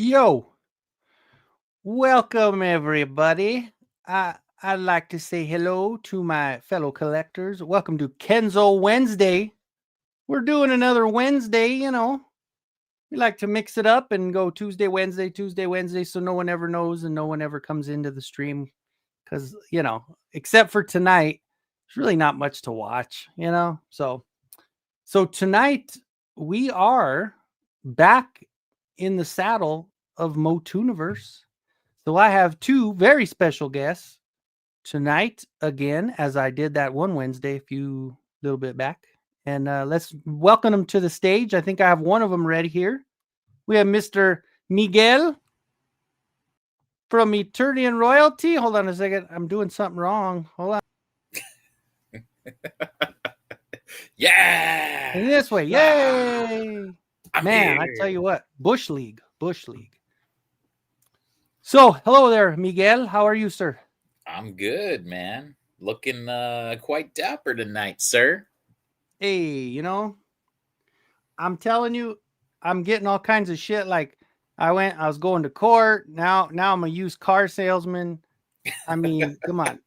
Yo, welcome everybody. I'd like to say hello to my fellow collectors. Welcome to Kenzo Wednesday. We're doing another Wednesday, We like to mix it up and go Tuesday, Wednesday, so no one ever knows and no one ever comes into the stream because, except for tonight, there's really not much to watch. So tonight we are back in the saddle of Motuniverse. So I have two very special guests tonight again, as I did that one Wednesday a little bit back. And let's welcome them to the stage. I think I have one of them ready here. We have Mr. Miguel from Eternian Royalty. Hold on a second. I'm doing something wrong. Hold on. Yeah. And this way. Yay. Man, I tell you what. Bush League. So, hello there, Miguel. How are you, sir? I'm good, man. Looking quite dapper tonight, sir. Hey, I'm telling you, I'm getting all kinds of shit. Like, I was going to court. Now I'm a used car salesman. I mean, come on.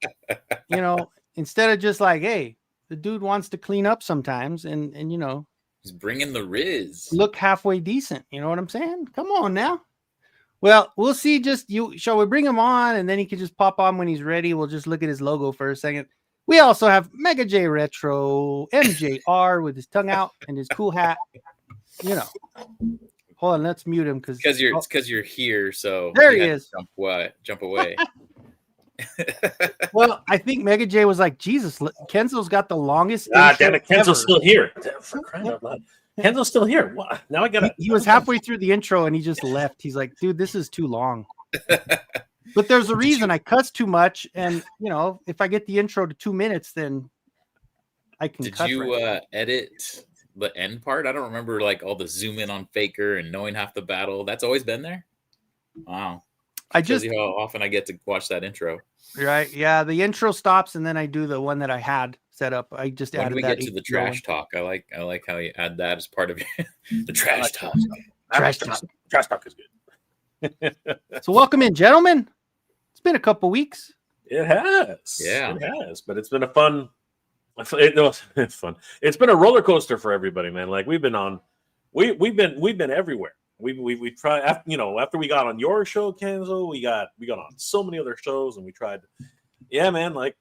Instead of just like, hey, the dude wants to clean up sometimes and he's bringing the riz. Look halfway decent. You know what I'm saying? Come on now. Well, we'll see. Shall we bring him on and then he can just pop on when he's ready? We'll just look at his logo for a second. We also have MegaJay Retro, MJR with his tongue out and his cool hat. Hold on, let's mute him because you're here. So there he is. Jump away. Well, I think MegaJay was like, Jesus, Kenzo's got the longest. Damn it, Kenzo's still here. Kenzo's still here. What? Now I gotta. He was halfway through the intro and he just left. He's like, dude, this is too long. But there's a reason. I cuss too much, and if I get the intro to 2 minutes, then I can. Did you edit the end part? I don't remember like all the zoom in on Faker and knowing half the battle. That's always been there. Wow. I just how often I get to watch that intro. Right. Yeah. The intro stops and then I do the one that I had set up. I just added that. When we get to the trash talk, I like how you add that as part of the trash talk. Trash talk is good. So welcome in, gentlemen. It's been a couple weeks. It has. Yeah. It has. But it's been it's fun. It's been a roller coaster for everybody, man. Like we've been everywhere. We tried after we got on your show, Kenzo, we got on so many other shows and we tried. Yeah, man. Like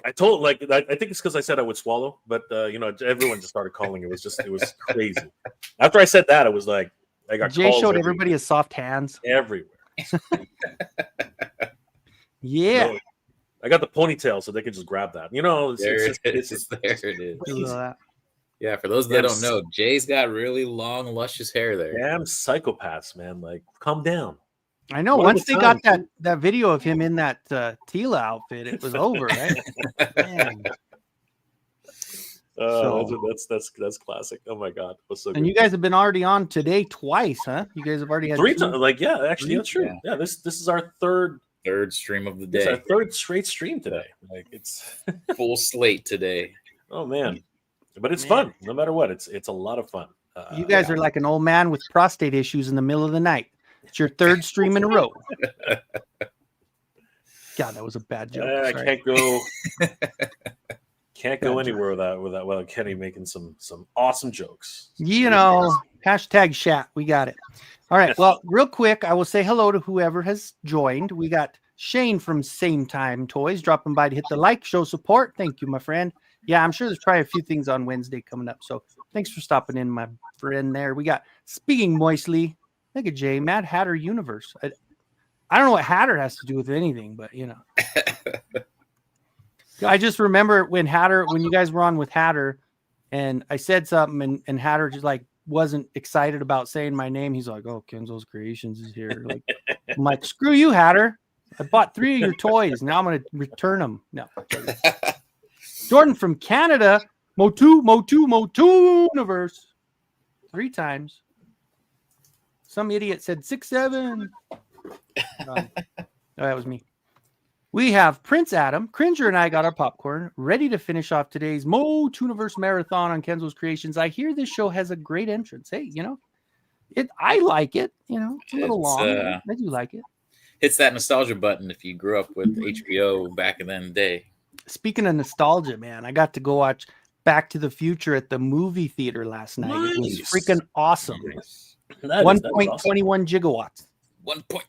I told, I think it's because I said I would swallow, but everyone just started calling. It was crazy. After I said that, it was like I got. Jay showed everybody his soft hands everywhere. Yeah. I got the ponytail, so they can just grab that. There it is. Yeah, for those that don't know, Jay's got really long, luscious hair there. Damn psychopaths, man. Like, calm down. I know. Once they got that video of him in that Tila outfit, it was over, right? That's classic. Oh my god, was so good. And you guys have been already on today twice, huh? You guys have already had 3 times. Like, yeah, actually, that's true. Yeah, this is our third stream of the day. It's our third straight stream today. Like, it's full slate today. Oh man. But it's fun, no matter what. It's a lot of fun. You guys are like an old man with prostate issues in the middle of the night. It's your third stream in a row. God, that was a bad joke. I can't go anywhere without Kenny making some awesome jokes. Hashtag chat. We got it. All right. Well, real quick, I will say hello to whoever has joined. We got Shane from Same Time Toys dropping by to hit the like, show support. Thank you, my friend. Yeah, I'm sure there's probably a few things on Wednesday coming up. So thanks for stopping in, my friend there. We got Speaking Moistly, MegaJay, Mad Hatter Universe. I don't know what Hatter has to do with anything, but I just remember when you guys were on with Hatter and I said something and Hatter just like wasn't excited about saying my name. He's like, oh, Kenzo's Creations is here. Like, I'm like, screw you, Hatter. I bought 3 of your toys. Now I'm going to return them. No. Jordan from Canada, Motuniverse. 3 times. Some idiot said 6-7. That was me. We have Prince Adam, Cringer, and I got our popcorn ready to finish off today's Motuniverse marathon on Kenzo's Creations. I hear this show has a great entrance. Hey, I like it. It's a little It's, long. I do like it. Hits that nostalgia button if you grew up with HBO back in the day. Speaking of nostalgia, man, I got to go watch Back to the Future at the movie theater last night. It was Nice. freaking awesome. Nice. 1.21 gigawatts. 1.21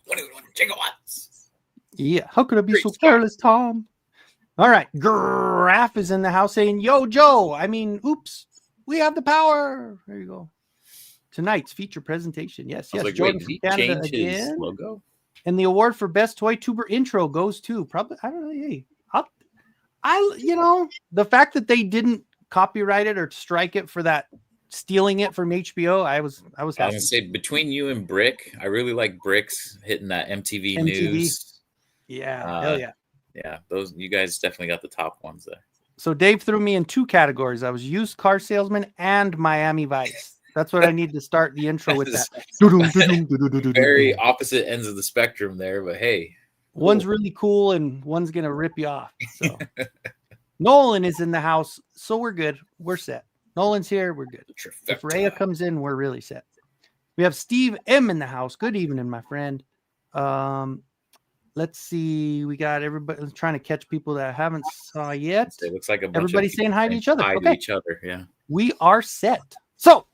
gigawatts. Yeah. How could I be Great so Scott. careless, Tom? All right. Graph is in the house saying, yo, Joe. Oops. We have the power. There you go. Tonight's feature presentation. Yes. I was Yes. like, Jordan wait, from did he Canada change his again. logo? And the award for best toy tuber intro goes to probably, I don't know. Hey, the fact that they didn't copyright it or strike it for that stealing it from HBO, I was I was happy. gonna say between you and Brick, I really like Bricks hitting that MTV news. Yeah, hell yeah. Yeah, those you guys definitely got the top ones there. So Dave threw me in two categories. I was used car salesman and Miami Vice. That's what I need to start the intro with. That Very opposite ends of the spectrum there, but hey, one's really cool and one's gonna rip you off. So Nolan is in the house, so we're good. We're set. Nolan's here. We're good. If Rhea comes in, we're really set. We have Steve M in the house. Good evening, my friend. Let's see. We got everybody trying to catch people that I haven't saw yet. It looks like Everybody saying hi to each other. Hi Okay. to each other, yeah. We are set. So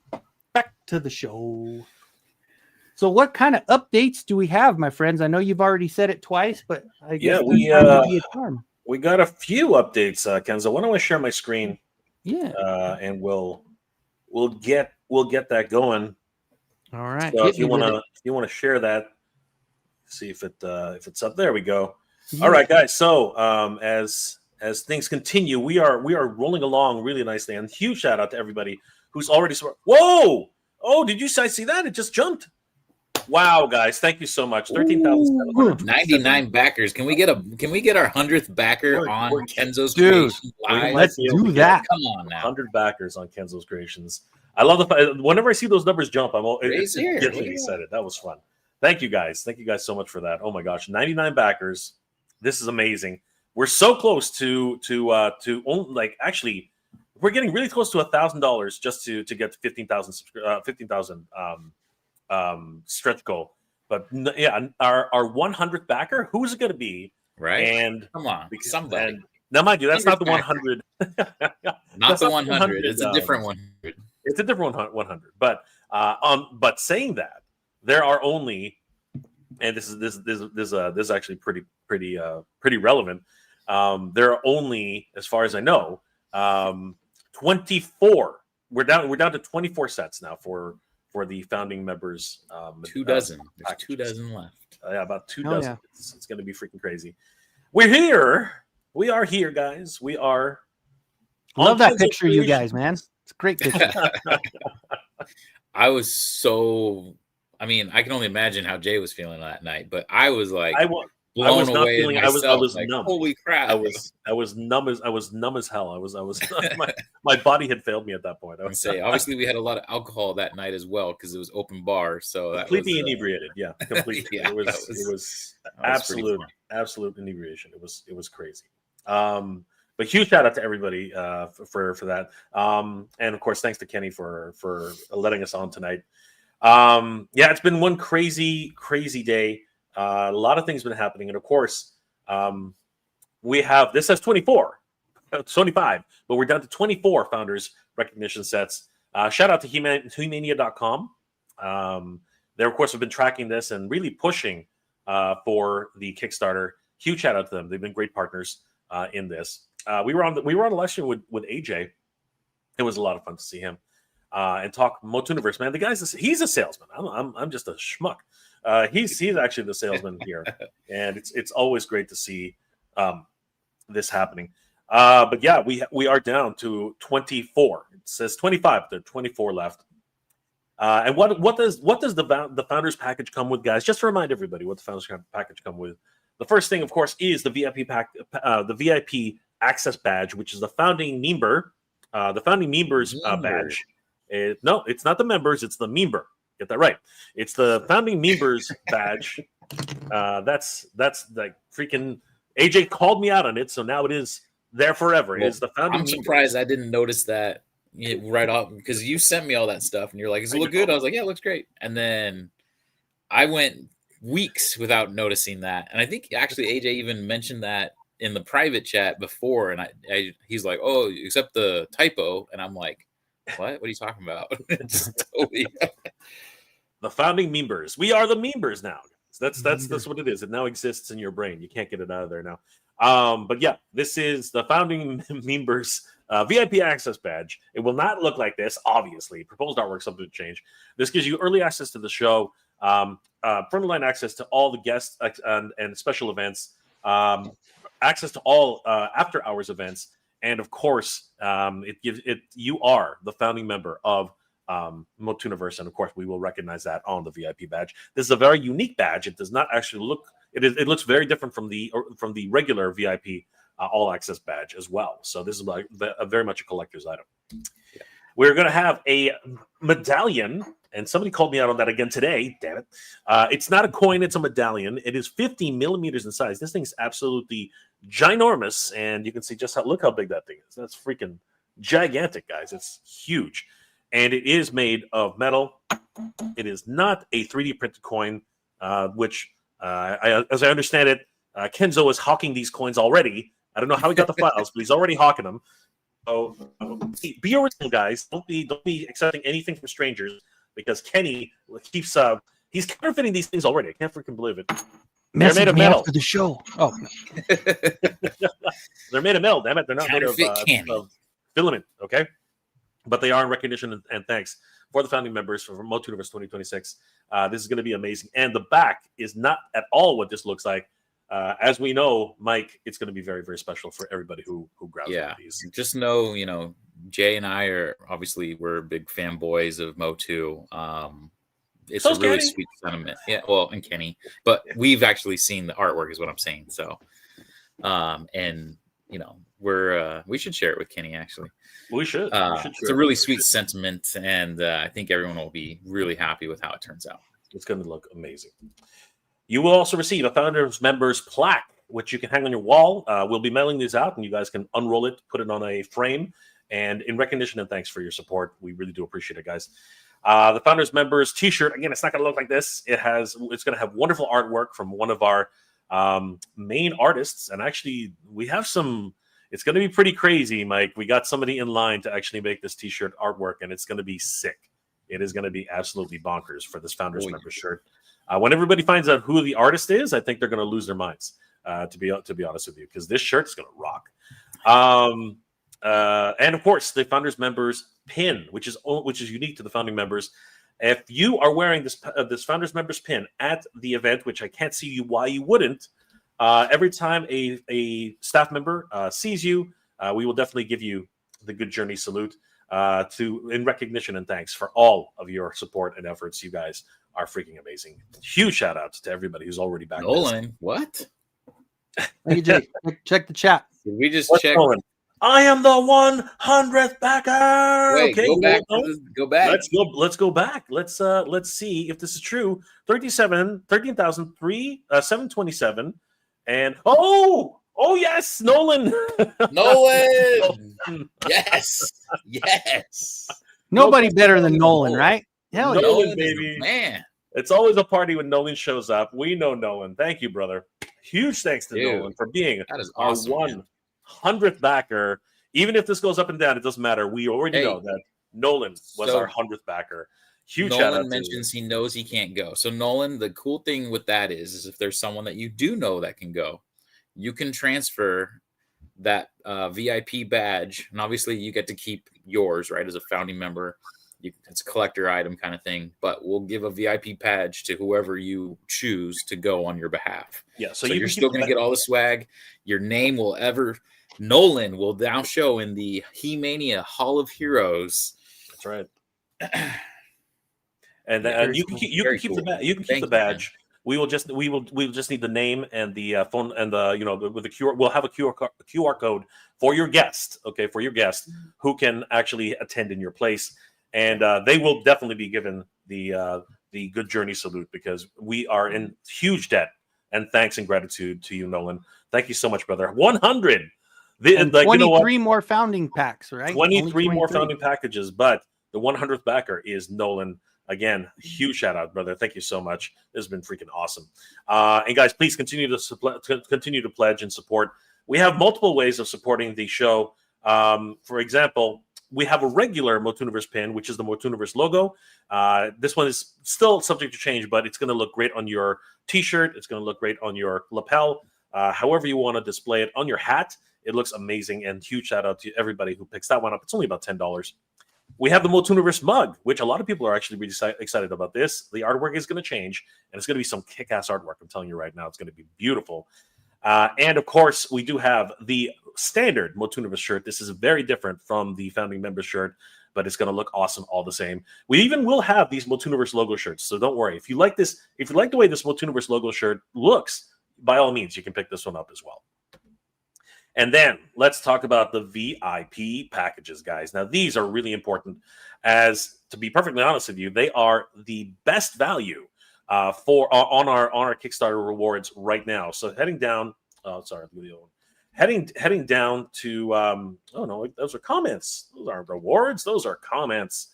back to the show. So what kind of updates do we have, my friends? I know you've already said it twice, but I guess we got a few updates, Kenzo. Why don't I share my screen? Yeah. And we'll get that going. All right. So if you want to share that, see if it's up. There we go. Yeah. All right, guys. So as things continue, we are rolling along really nicely. And huge shout out to everybody who's already. Whoa! Oh, did you guys see that? It just jumped. Wow, guys! Thank you so much. 13,799 backers. Can we get our 100th backer on Kenzo's Creations Live? Let's do that. Come on now. 100 backers on Kenzo's Creations. I love the fact whenever I see those numbers jump, I'm all getting excited. That was fun. Thank you guys. Thank you guys so much for that. Oh my gosh, 99 backers. This is amazing. We're so close to actually, we're getting really close to $1,000 just to get 15,000 stretch goal. But yeah, our 100th backer, who's it going to be? Right. And come on, somebody. And now, mind you, that's not the 100. Not the 100. It's a different 100. It's a different 100. But saying that, there are only, and this is actually pretty relevant. There are only, as far as I know, 24. We're down to 24 sets now for the founding members. 2 dozen. There's 2 dozen left. Yeah, about 2 Oh, dozen. yeah. It's going to be freaking crazy. We're here. We are here, guys. We are. Love that picture, you guys, man. It's a great picture. I was so. I mean, I can only imagine how Jay was feeling that night, but I was like blown away. I was like, numb. Holy crap! I was numb as hell. I was my body had failed me at that point. I would say obviously we had a lot of alcohol that night as well because it was open bar, so completely inebriated. Yeah, completely. Yeah, it was absolute inebriation. It was crazy. But huge shout out to everybody for that. And of course, thanks to Kenny for letting us on tonight. Yeah, it's been one crazy day. A lot of things been happening, and of course, we have this says 25, but we're down to 24 founders recognition sets. Shout out to Humania.com. They of course have been tracking this and really pushing for the Kickstarter. Huge shout out to them. They've been great partners in this. We were on the live stream with AJ. It was a lot of fun to see him and talk Motuniverse. Man, the guy's he's a salesman. I'm just a schmuck. He's actually the salesman here, and it's always great to see this happening. But yeah, we are down to 24. It says 25, but there are 24 left. And what does the founders package come with, guys? Just to remind everybody what the founders package come with. The first thing, of course, is the VIP the VIP access badge, which is the founding member, the founding members badge. No, it's not the members; it's the member. Get that right. It's the founding members badge. That's like freaking AJ called me out on it, so now it is there forever. It is the founding. I'm surprised I didn't notice that right off, because you sent me all that stuff and you're like, does it look good? I was like, yeah, it looks great. And then I went weeks without noticing that. And I think actually AJ even mentioned that in the private chat before. And he's like, oh, except the typo. And I'm like, what are you talking about? Totally. The founding members. We are the members now. That's what it is. It now exists in your brain. You can't get it out of there now. But yeah, this is the founding members VIP access badge. It will not look like this, obviously. Proposed artwork, something to change. This gives you early access to the show, front-line access to all the guests and special events, access to all after-hours events, and of course, you are the founding member of Motuniverse, and of course, we will recognize that on the VIP badge. This is a very unique badge. It does not actually look. It looks very different from the regular VIP all access badge as well. So this is very much a collector's item. Yeah. We're going to have a medallion, and somebody called me out on that again today. Damn it! It's not a coin; it's a medallion. It is 50 millimeters in size. This thing is absolutely ginormous, and you can see just look how big that thing is. That's freaking gigantic, guys. It's huge. And it is made of metal. It is not a 3D printed coin, which, as I understand it, Kenzo is hawking these coins already. I don't know how he got the files, but he's already hawking them. So be original, guys. Don't be accepting anything from strangers, because Kenny keeps he's counterfeiting these things already. I can't freaking believe it. They're made of metal for the show. Oh, they're made of metal. Damn it, they're not made of filament. Okay. But they are in recognition and thanks for the founding members for Motuniverse 2026. This is going to be amazing. And the back is not at all what this looks like. As we know, Mike, it's going to be very, very special for everybody who grabs one of these. Just know, Jay and I we're big fanboys of Motu. It's a really sweet sentiment. Yeah, well, and Kenny. But we've actually seen the artwork is what I'm saying. So, we should share it with Kenny, actually. We should. It's a really sweet sentiment, and I think everyone will be really happy with how it turns out. It's going to look amazing. You will also receive a Founders Members plaque, which you can hang on your wall. We'll be mailing these out, and you guys can unroll it, put it on a frame, and in recognition and thanks for your support. We really do appreciate it, guys. The Founders Members T-shirt, again, it's not going to look like this. It's going to have wonderful artwork from one of our main artists, and actually, we have some. It's going to be pretty crazy, Mike. We got somebody in line to actually make this T-shirt artwork, and it's going to be sick. It is going to be absolutely bonkers for this Founders Member shirt. When everybody finds out who the artist is, I think they're going to lose their minds. To be honest with you, because this shirt is going to rock. And of course, the Founders Members pin, which is unique to the founding members. If you are wearing this Founders Members pin at the event, which I can't see why you wouldn't. Every time a staff member sees you, we will definitely give you the Good Journey salute in recognition and thanks for all of your support and efforts. You guys are freaking amazing. Huge shout outs to everybody who's already back. Nolan, what? MegaJay, check the chat. Did we just check? Nolan? I am the 100th backer. Wait, okay, go back. Let's go back. Let's see if this is true. 13,727. And yes, Nolan. Yes. Nobody better than Nolan, right? Hell yeah. Nolan, baby. Man. It's always a party when Nolan shows up. We know Nolan. Thank you, brother. Huge thanks to Nolan for being our awesome, 100th backer. Even if this goes up and down, it doesn't matter. We already know that Nolan was our 100th backer. Huge shout out. Nolan mentions he knows he can't go. So Nolan, the cool thing with that is if there's someone that you do know that can go, you can transfer that VIP badge, and obviously you get to keep yours, right, as a founding member. It's a collector item kind of thing, but we'll give a VIP badge to whoever you choose to go on your behalf. Yeah, so you're still going to get all the swag. Your name Nolan will now show in the He-Mania Hall of Heroes. That's right. And you can keep the badge. We will just need the name and the phone and with the QR. We'll have a QR code for your guest. Okay, for your guest who can actually attend in your place, and they will definitely be given the Good Journey salute, because we are in huge debt. And thanks and gratitude to you, Nolan. Thank you so much, brother. 100. And like, you know what? 23 more founding packs, right? Only 23 more founding packages, but the 100th backer is Nolan. Again, huge shout out, brother. Thank you so much. This has been freaking awesome. And guys, please continue to pledge and support. We have multiple ways of supporting the show. For example, we have a regular Motuniverse pin, which is the Motuniverse logo. This one is still subject to change, but it's going to look great on your T-shirt. It's going to look great on your lapel. However you want to display it on your hat, it looks amazing. And huge shout out to everybody who picks that one up. It's only about $10. We have the Motuniverse mug, which a lot of people are actually really excited about this. The artwork is going to change, and it's going to be some kick-ass artwork. I'm telling you right now, it's going to be beautiful. And, of course, we do have the standard Motuniverse shirt. This is very different from the founding member shirt, but it's going to look awesome all the same. We even will have these Motuniverse logo shirts, so don't worry. If you like this, if you like the way this Motuniverse logo shirt looks, by all means, you can pick this one up as well. And then let's talk about the VIP packages, guys. Now, these are really important, as to be perfectly honest with you, they are the best value on our Kickstarter rewards right now. So heading down, heading down to oh no, those are comments. Those aren't rewards. Those are comments.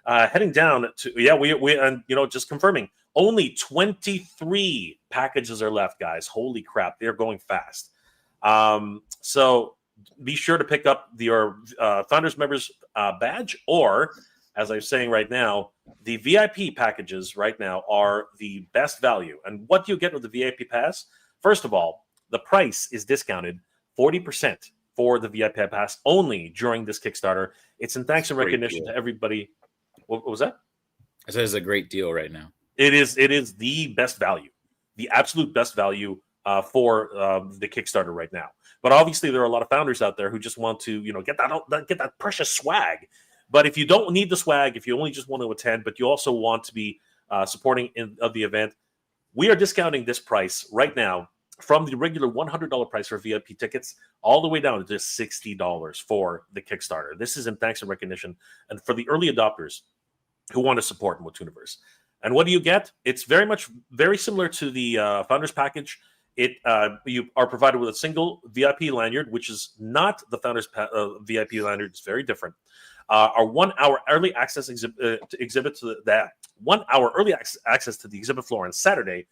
Heading down to we and just confirming, only 23 packages are left, guys. Holy crap, they're going fast. So be sure to pick up your Founders Members badge, or as I'm saying right now, the VIP packages right now are the best value. And what do you get with the VIP pass? First of all, the price is discounted 40% for the VIP pass only during this Kickstarter. It's in thanks and recognition to everybody. What was that? I said it's a great deal right now. It is the best value, the absolute best value for the Kickstarter right now. But obviously, there are a lot of founders out there who just want to, get that precious swag. But if you don't need the swag, if you only just want to attend, but you also want to be supporting of the event, we are discounting this price right now from the regular $100 price for VIP tickets all the way down to just $60 for the Kickstarter. This is in thanks and recognition, and for the early adopters who want to support Motuniverse. And what do you get? It's very similar to the Founders Package. You are provided with a single VIP lanyard, which is not the Founders VIP lanyard. It's very different. Our 1 hour early access exhibit to that 1 hour early access to the exhibit floor on Saturday,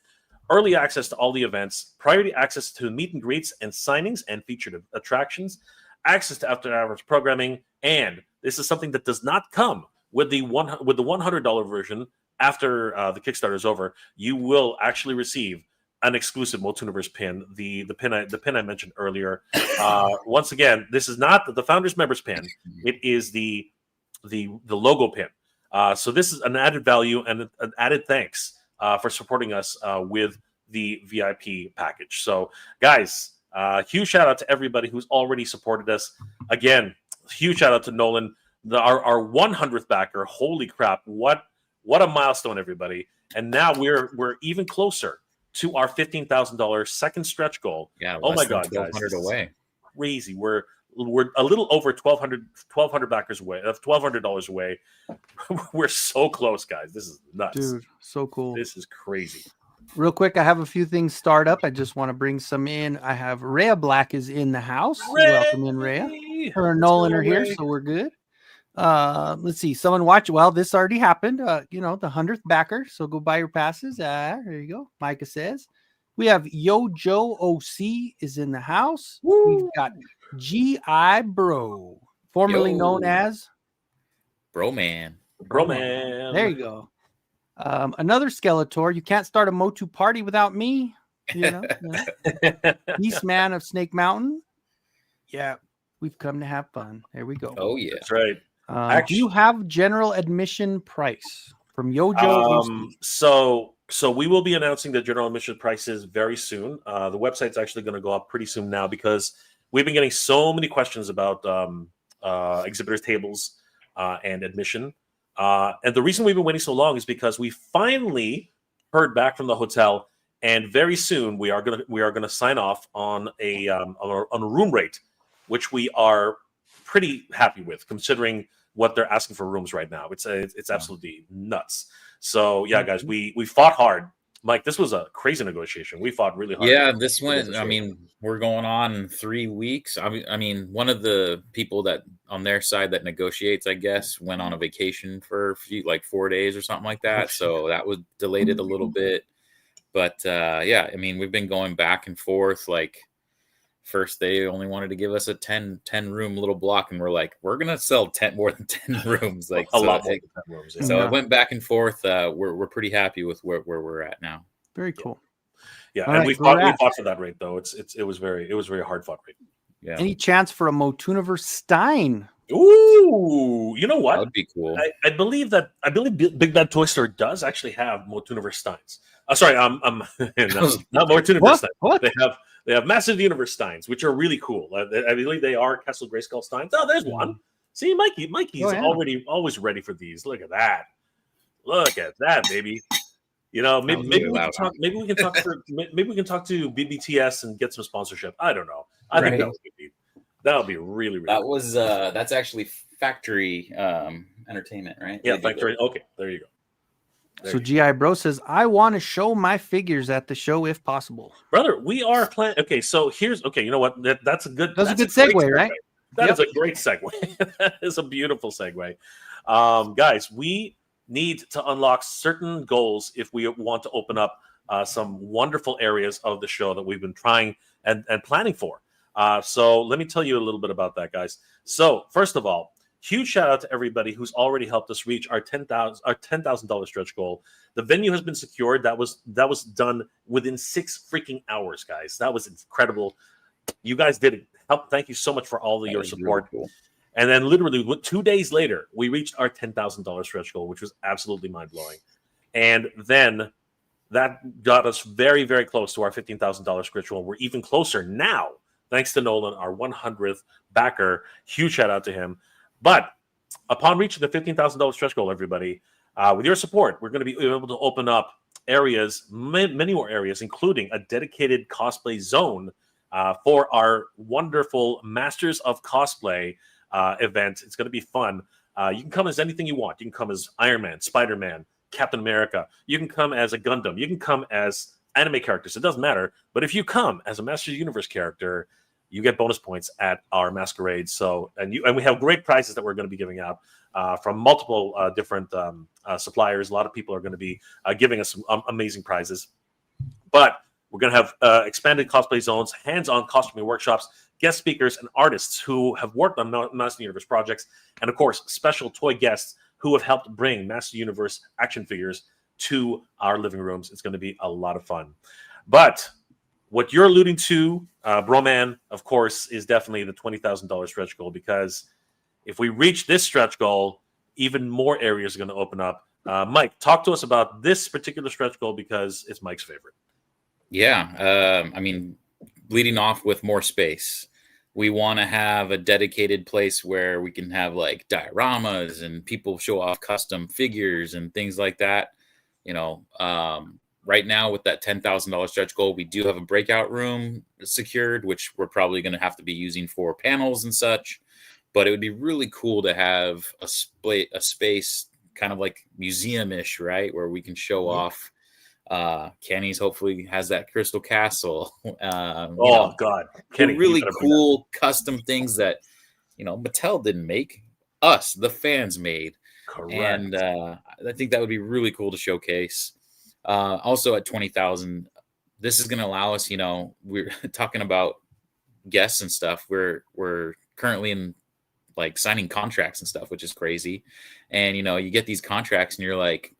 early access to all the events, priority access to meet and greets and signings and featured attractions, access to after hours programming, and this is something that does not come with the $100 version. After the Kickstarter is over, you will actually receive an exclusive Motuniverse pin, the pin I mentioned earlier. Once again, this is not the Founders Members pin; it is the logo pin. So this is an added value and an added thanks for supporting us with the VIP package. So, guys, huge shout out to everybody who's already supported us. Again, huge shout out to Nolan, our 100th backer. Holy crap! What a milestone, everybody! And now we're even closer to our $15,000 second stretch goal. Yeah. Oh my God, guys! 1,200 away. Crazy. We're a little over 1,200 backers away. $1,200 away. We're so close, guys. This is nuts, dude. So cool. This is crazy. Real quick, I have a few things start up. I just want to bring some in. I have Rhea Black is in the house. Welcome in, Rhea. Her and Nolan are here, so we're good. Let's see. Someone watch. Well, this already happened. The 100th backer. So go buy your passes. There you go. Micah says. We have Yo Joe OC is in the house. Woo. We've got G.I. Bro, formerly known as Bro Man. There you go. Another Skeletor. You can't start a Motu party without me. Beast Man of Snake Mountain. Yeah, we've come to have fun. There we go. Oh yeah, that's right. Do you have general admission price from Yojo? So we will be announcing the general admission prices very soon. The website's actually going to go up pretty soon now because we've been getting so many questions about exhibitors tables and admission. And the reason we've been waiting so long is because we finally heard back from the hotel, and very soon we are gonna sign off on a room rate, which we are pretty happy with considering what they're asking for rooms right now. It's absolutely nuts. So yeah, guys, we fought hard Mike, this was a crazy negotiation. We fought really hard. Yeah, this went. I mean, we're going on 3 weeks. I mean, one of the people that on their side that negotiates, I guess, went on a vacation for a few, like 4 days or something like that. So that was delayed it a little bit. But yeah, I mean, we've been going back and forth. Like, first they only wanted to give us a 10 room little block, and we're like, we're gonna sell more than 10 rooms, like a lot more than 10 rooms. Yeah. So it went back and forth. We're pretty happy with where we're at now. Very cool. Yeah, and we fought for that rate though. It was very hard fought rate. Yeah. Any chance for a Motuniverse Stein? Ooh, you know what? That would be cool. I believe Big Bad Toy Store does actually have Motuniverse Steins. Sorry, not Motuniverse Steins. What? They have Massive Universe Steins, which are really cool. I believe they are Castle Grayskull Steins. Oh, there's one. See, Mikey's always ready for these. Look at that. Look at that, baby. You know, maybe we can talk to BBTS and get some sponsorship. I don't know. I think that would be really, really that cool. was that's actually Factory Entertainment, right? Yeah, Factory. Okay, there you go. So GI Bro says, I want to show my figures at the show if possible. Brother, we are planning. Okay, so you know what? That's a good segue, right? That is a great segue. That is a beautiful segue. Guys, we need to unlock certain goals if we want to open up some wonderful areas of the show that we've been trying and planning for. So let me tell you a little bit about that, guys. So first of all, huge shout out to everybody who's already helped us reach our $10,000 stretch goal. The venue has been secured. That was done within 6 freaking hours, guys. That was incredible. You guys did help. Thank you so much for all of your support. Really cool. And then literally 2 days later, we reached our $10,000 stretch goal, which was absolutely mind-blowing. And then that got us very, very close to our $15,000 stretch goal. We're even closer now, thanks to Nolan, our 100th backer. Huge shout out to him. But upon reaching the $15,000 stretch goal, everybody, with your support, we're going to be able to open up areas, many more areas, including a dedicated cosplay zone for our wonderful Masters of Cosplay event. It's going to be fun. You can come as anything you want. You can come as Iron Man, Spider-Man, Captain America. You can come as a Gundam. You can come as anime characters. It doesn't matter. But if you come as a Masters Universe character, you get bonus points at our masquerade. So, and we have great prizes that we're going to be giving out from multiple different suppliers. A lot of people are going to be giving us some amazing prizes. But we're going to have expanded cosplay zones, hands-on costuming workshops, guest speakers, and artists who have worked on Master Universe projects, and of course, special toy guests who have helped bring Master Universe action figures to our living rooms. It's going to be a lot of fun. But what you're alluding to, Broman, of course, is definitely the $20,000 stretch goal, because if we reach this stretch goal, even more areas are going to open up. Mike, talk to us about this particular stretch goal, because it's Mike's favorite. Yeah, I mean, leading off with more space. We want to have a dedicated place where we can have like dioramas and people show off custom figures and things like that. You know, right now with that $10,000 stretch goal, we do have a breakout room secured, which we're probably going to have to be using for panels and such. But it would be really cool to have a space kind of like museum-ish, right, where we can show off. Kenny's hopefully has that Crystal Castle. God, Kenny, really cool custom things that Mattel didn't make, us the fans made. Correct. And I think that would be really cool to showcase. Also at 20,000, this is going to allow us. We're talking about guests and stuff. We're currently in like signing contracts and stuff, which is crazy. And you get these contracts and you're like,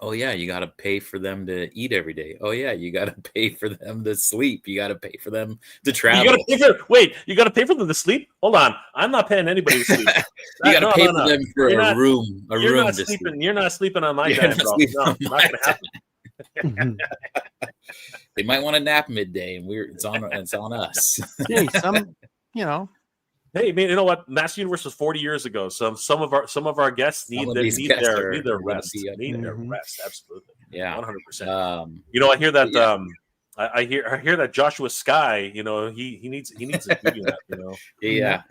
oh yeah, you got to pay for them to eat every day. Oh yeah, you got to pay for them to sleep. You got to pay for them to travel. You got to pay for them to sleep? Hold on, I'm not paying anybody to sleep. You got to pay for them for a room. You're not sleeping. You're not sleeping on my time, bro. No, not gonna happen. They might want to nap midday, and it's on us. Hey, Hey, man, you know what? Master Universe was 40 years ago. So some of our guests need their rest. Need their rest. Absolutely. Yeah. 100%. I hear that. Yeah. I hear that Joshua Sky. He needs a beauty nap.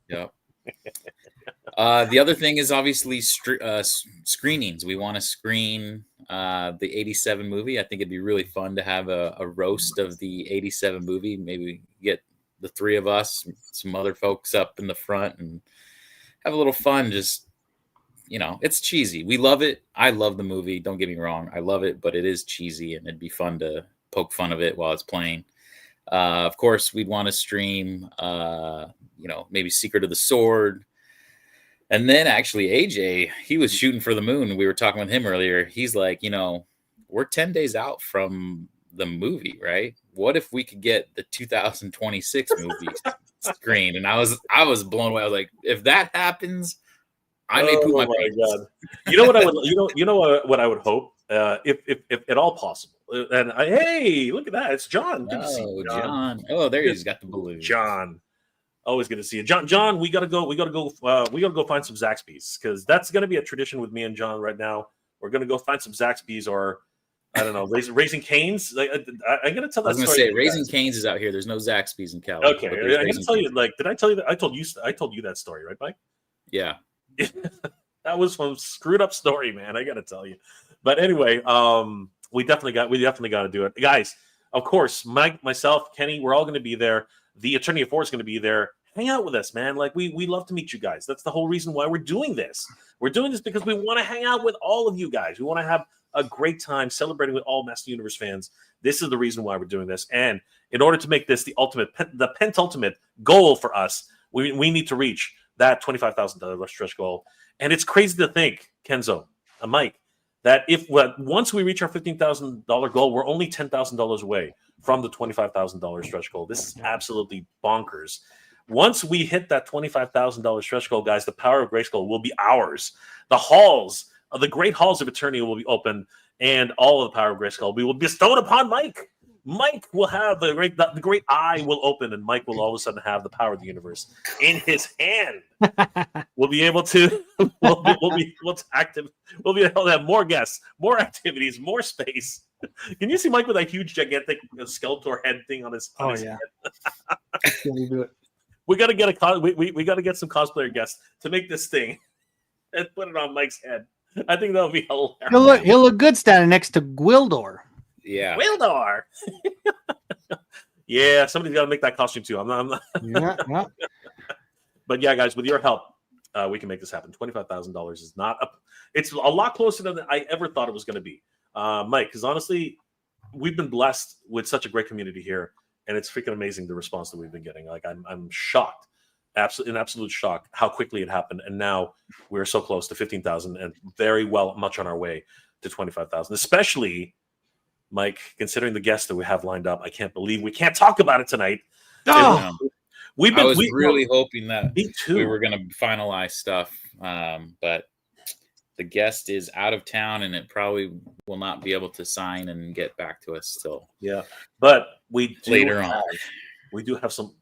Yeah. The other thing is obviously screenings. We want to screen the 87 movie. I think it'd be really fun to have a roast of the 87 movie. Maybe get the three of us, some other folks up in the front, and have a little fun. Just, it's cheesy. We love it. I love the movie. Don't get me wrong. I love it, but it is cheesy, and it'd be fun to poke fun of it while it's playing. Of course, we'd want to stream, maybe Secret of the Sword. And then actually AJ, he was shooting for the moon. We were talking with him earlier. He's like, we're 10 days out from the movie, right? What if we could get the 2026 movie screen? And I was blown away. I was like, if that happens, I may poop my pants. God. You know what I would what I would hope? If at all possible. And hey, look at that. It's John. Good to see you, John. Oh, there he's got the balloon. John. Always good to see you. John, we gotta go find some Zaxby's, because that's gonna be a tradition with me and John right now. We're gonna go find some Zaxby's, or I don't know, Raising Cane's. I'm gonna tell that story. I was gonna say Raising Cane's is out here. There's no Zaxby's in Cali. Okay, I'm gonna tell you. Did I tell you that? I told you that story, right, Mike? Yeah. That was some screwed up story, man. I gotta tell you. But anyway, we definitely got to do it, guys. Of course, Mike, myself, Kenny, we're all gonna be there. The Eternian 4 is going to be there. Hang out with us, man. Like, we love to meet you guys. That's the whole reason why we're doing this. We're doing this because we want to hang out with all of you guys. We want to have a great time celebrating with all Master Universe fans. This is the reason why we're doing this. And in order to make this the penultimate goal for us, we need to reach that $25,000 stretch goal. And it's crazy to think, Kenzo, Mike, that once we reach our $15,000 goal, we're only $10,000 away from the $25,000 stretch goal. This is absolutely bonkers. Once we hit that $25,000 stretch goal, guys, the power of Grayskull will be ours. The great halls of Eternia will be open, and all of the power of Grayskull will be bestowed upon Mike. Mike will have the great eye will open, and Mike will all of a sudden have the power of the universe in his hand. We'll be able to we'll be able to active. We'll be able to have more guests, more activities, more space. Can you see Mike with that huge, gigantic Skeletor head thing on his? Head? Can you do it? We got to get we got to get some cosplayer guests to make this thing and put it on Mike's head. I think that'll be hilarious. He'll look good standing next to Gwildor. Yeah, Gwildor. Yeah, somebody's got to make that costume too. I'm not. Yeah. But yeah, guys, with your help, we can make this happen. $25,000 is not it's a lot closer than I ever thought it was going to be, Mike. Because honestly, we've been blessed with such a great community here, and it's freaking amazing the response that we've been getting. Like I'm shocked, in absolute shock, how quickly it happened, and now we're so close to 15,000 and very much on our way to 25,000. Especially, Mike, considering the guests that we have lined up, I can't believe we can't talk about it tonight. I was really hoping that we were going to finalize stuff, but the guest is out of town, and it probably will not be able to sign and get back to us still. Yeah, but we do have some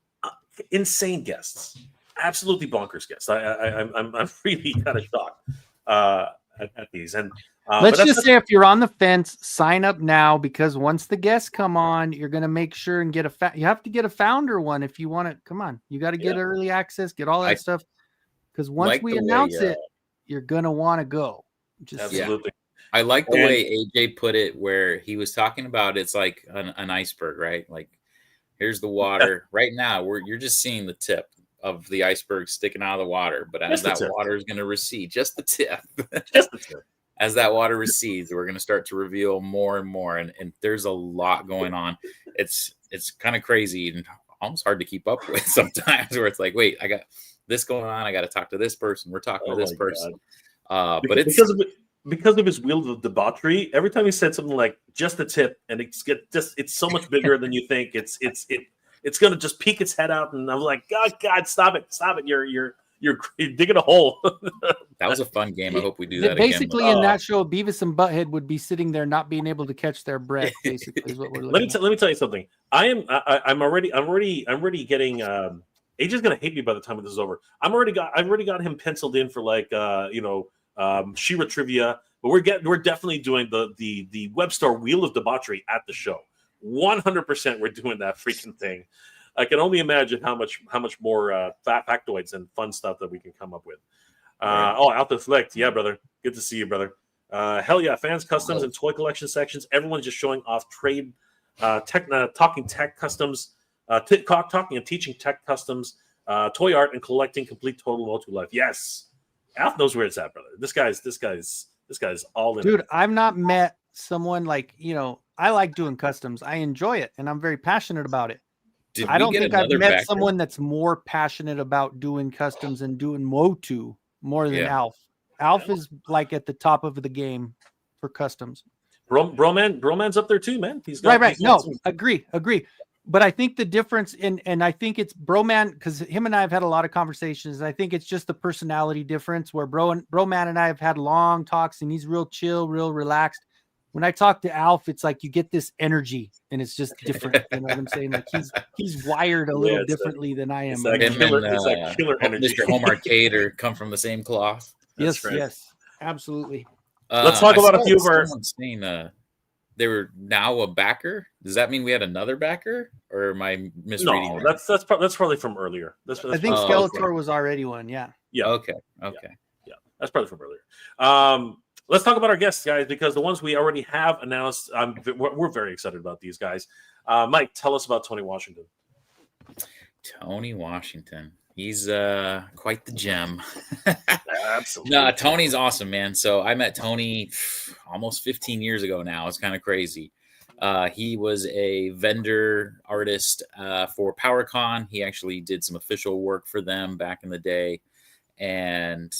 insane guests, absolutely bonkers guests. I'm really kind of shocked at these. And let's just say, if you're on the fence, sign up now, because once the guests come on, you're going to make sure and get you have to get a founder one if you want to. Come on, you got to get early access, get all that stuff, because once we announce it, you're going to want to go. Absolutely. I like the way AJ put it, where he was talking about it's like an iceberg, right? Like, here's the water. Right now, you're just seeing the tip of the iceberg sticking out of the water, but as that water is going to recede, just the tip. As that water recedes, we're going to start to reveal more and more, and there's a lot going on. It's kind of crazy and almost hard to keep up with sometimes, where it's like, wait, I got this going on, I got to talk to this person, we're talking to this person. But it's because of his wheel of debauchery, every time he said something like just the tip, and it's so much bigger than you think. It's gonna just peek its head out, and I'm like, God, stop it! You're digging a hole. That was a fun game. I hope we do that basically again. In that show, Beavis and Butthead would be sitting there not being able to catch their breath. Basically, is what we're looking let me tell you something. I'm already getting. AJ's gonna hate me by the time this is over. I've already got him penciled in for She-Ra trivia, but we're definitely doing the web store Wheel of Debauchery at the show. 100% we're doing that freaking thing. I can only imagine how much more factoids and fun stuff that we can come up with. Alpha Flick, yeah, brother. Good to see you, brother. Hell yeah, fans, customs, and toy collection sections. Everyone's just showing off trade, talking tech customs, talking and teaching tech customs, toy art, and collecting complete total Motu life. Yes, Alf knows where it's at, brother. This guy's all in. Dude, I've not met someone like, I like doing customs. I enjoy it, and I'm very passionate about it. I don't think I've met someone that's more passionate about doing customs and doing Motu more than Alf. Alf is like at the top of the game for customs. Broman's up there too, man. He's got, right. No, agree. But I think the difference and I think it's Broman, because him and I have had a lot of conversations. And I think it's just the personality difference where Broman and I have had long talks, and he's real chill, real relaxed. When I talk to Alf, it's like you get this energy, and it's just different. You know what I'm saying? Like he's wired a little differently than I am. It's like killer energy. Mr. Home Arcade or come from the same cloth. Yes, absolutely. Let's talk about a few of our. Saying, they were now a backer. Does that mean we had another backer, or am I misreading? No, that's probably from earlier. I think Skeletor was already one. Yeah. Okay. Yeah, that's probably from earlier. Let's talk about our guests, guys, because the ones we already have announced, we're very excited about these guys. Mike, tell us about Tony Washington. Tony Washington. He's quite the gem. Absolutely. No, Tony's awesome, man. So I met Tony almost 15 years ago now. It's kind of crazy. He was a vendor artist for PowerCon. He actually did some official work for them back in the day. And,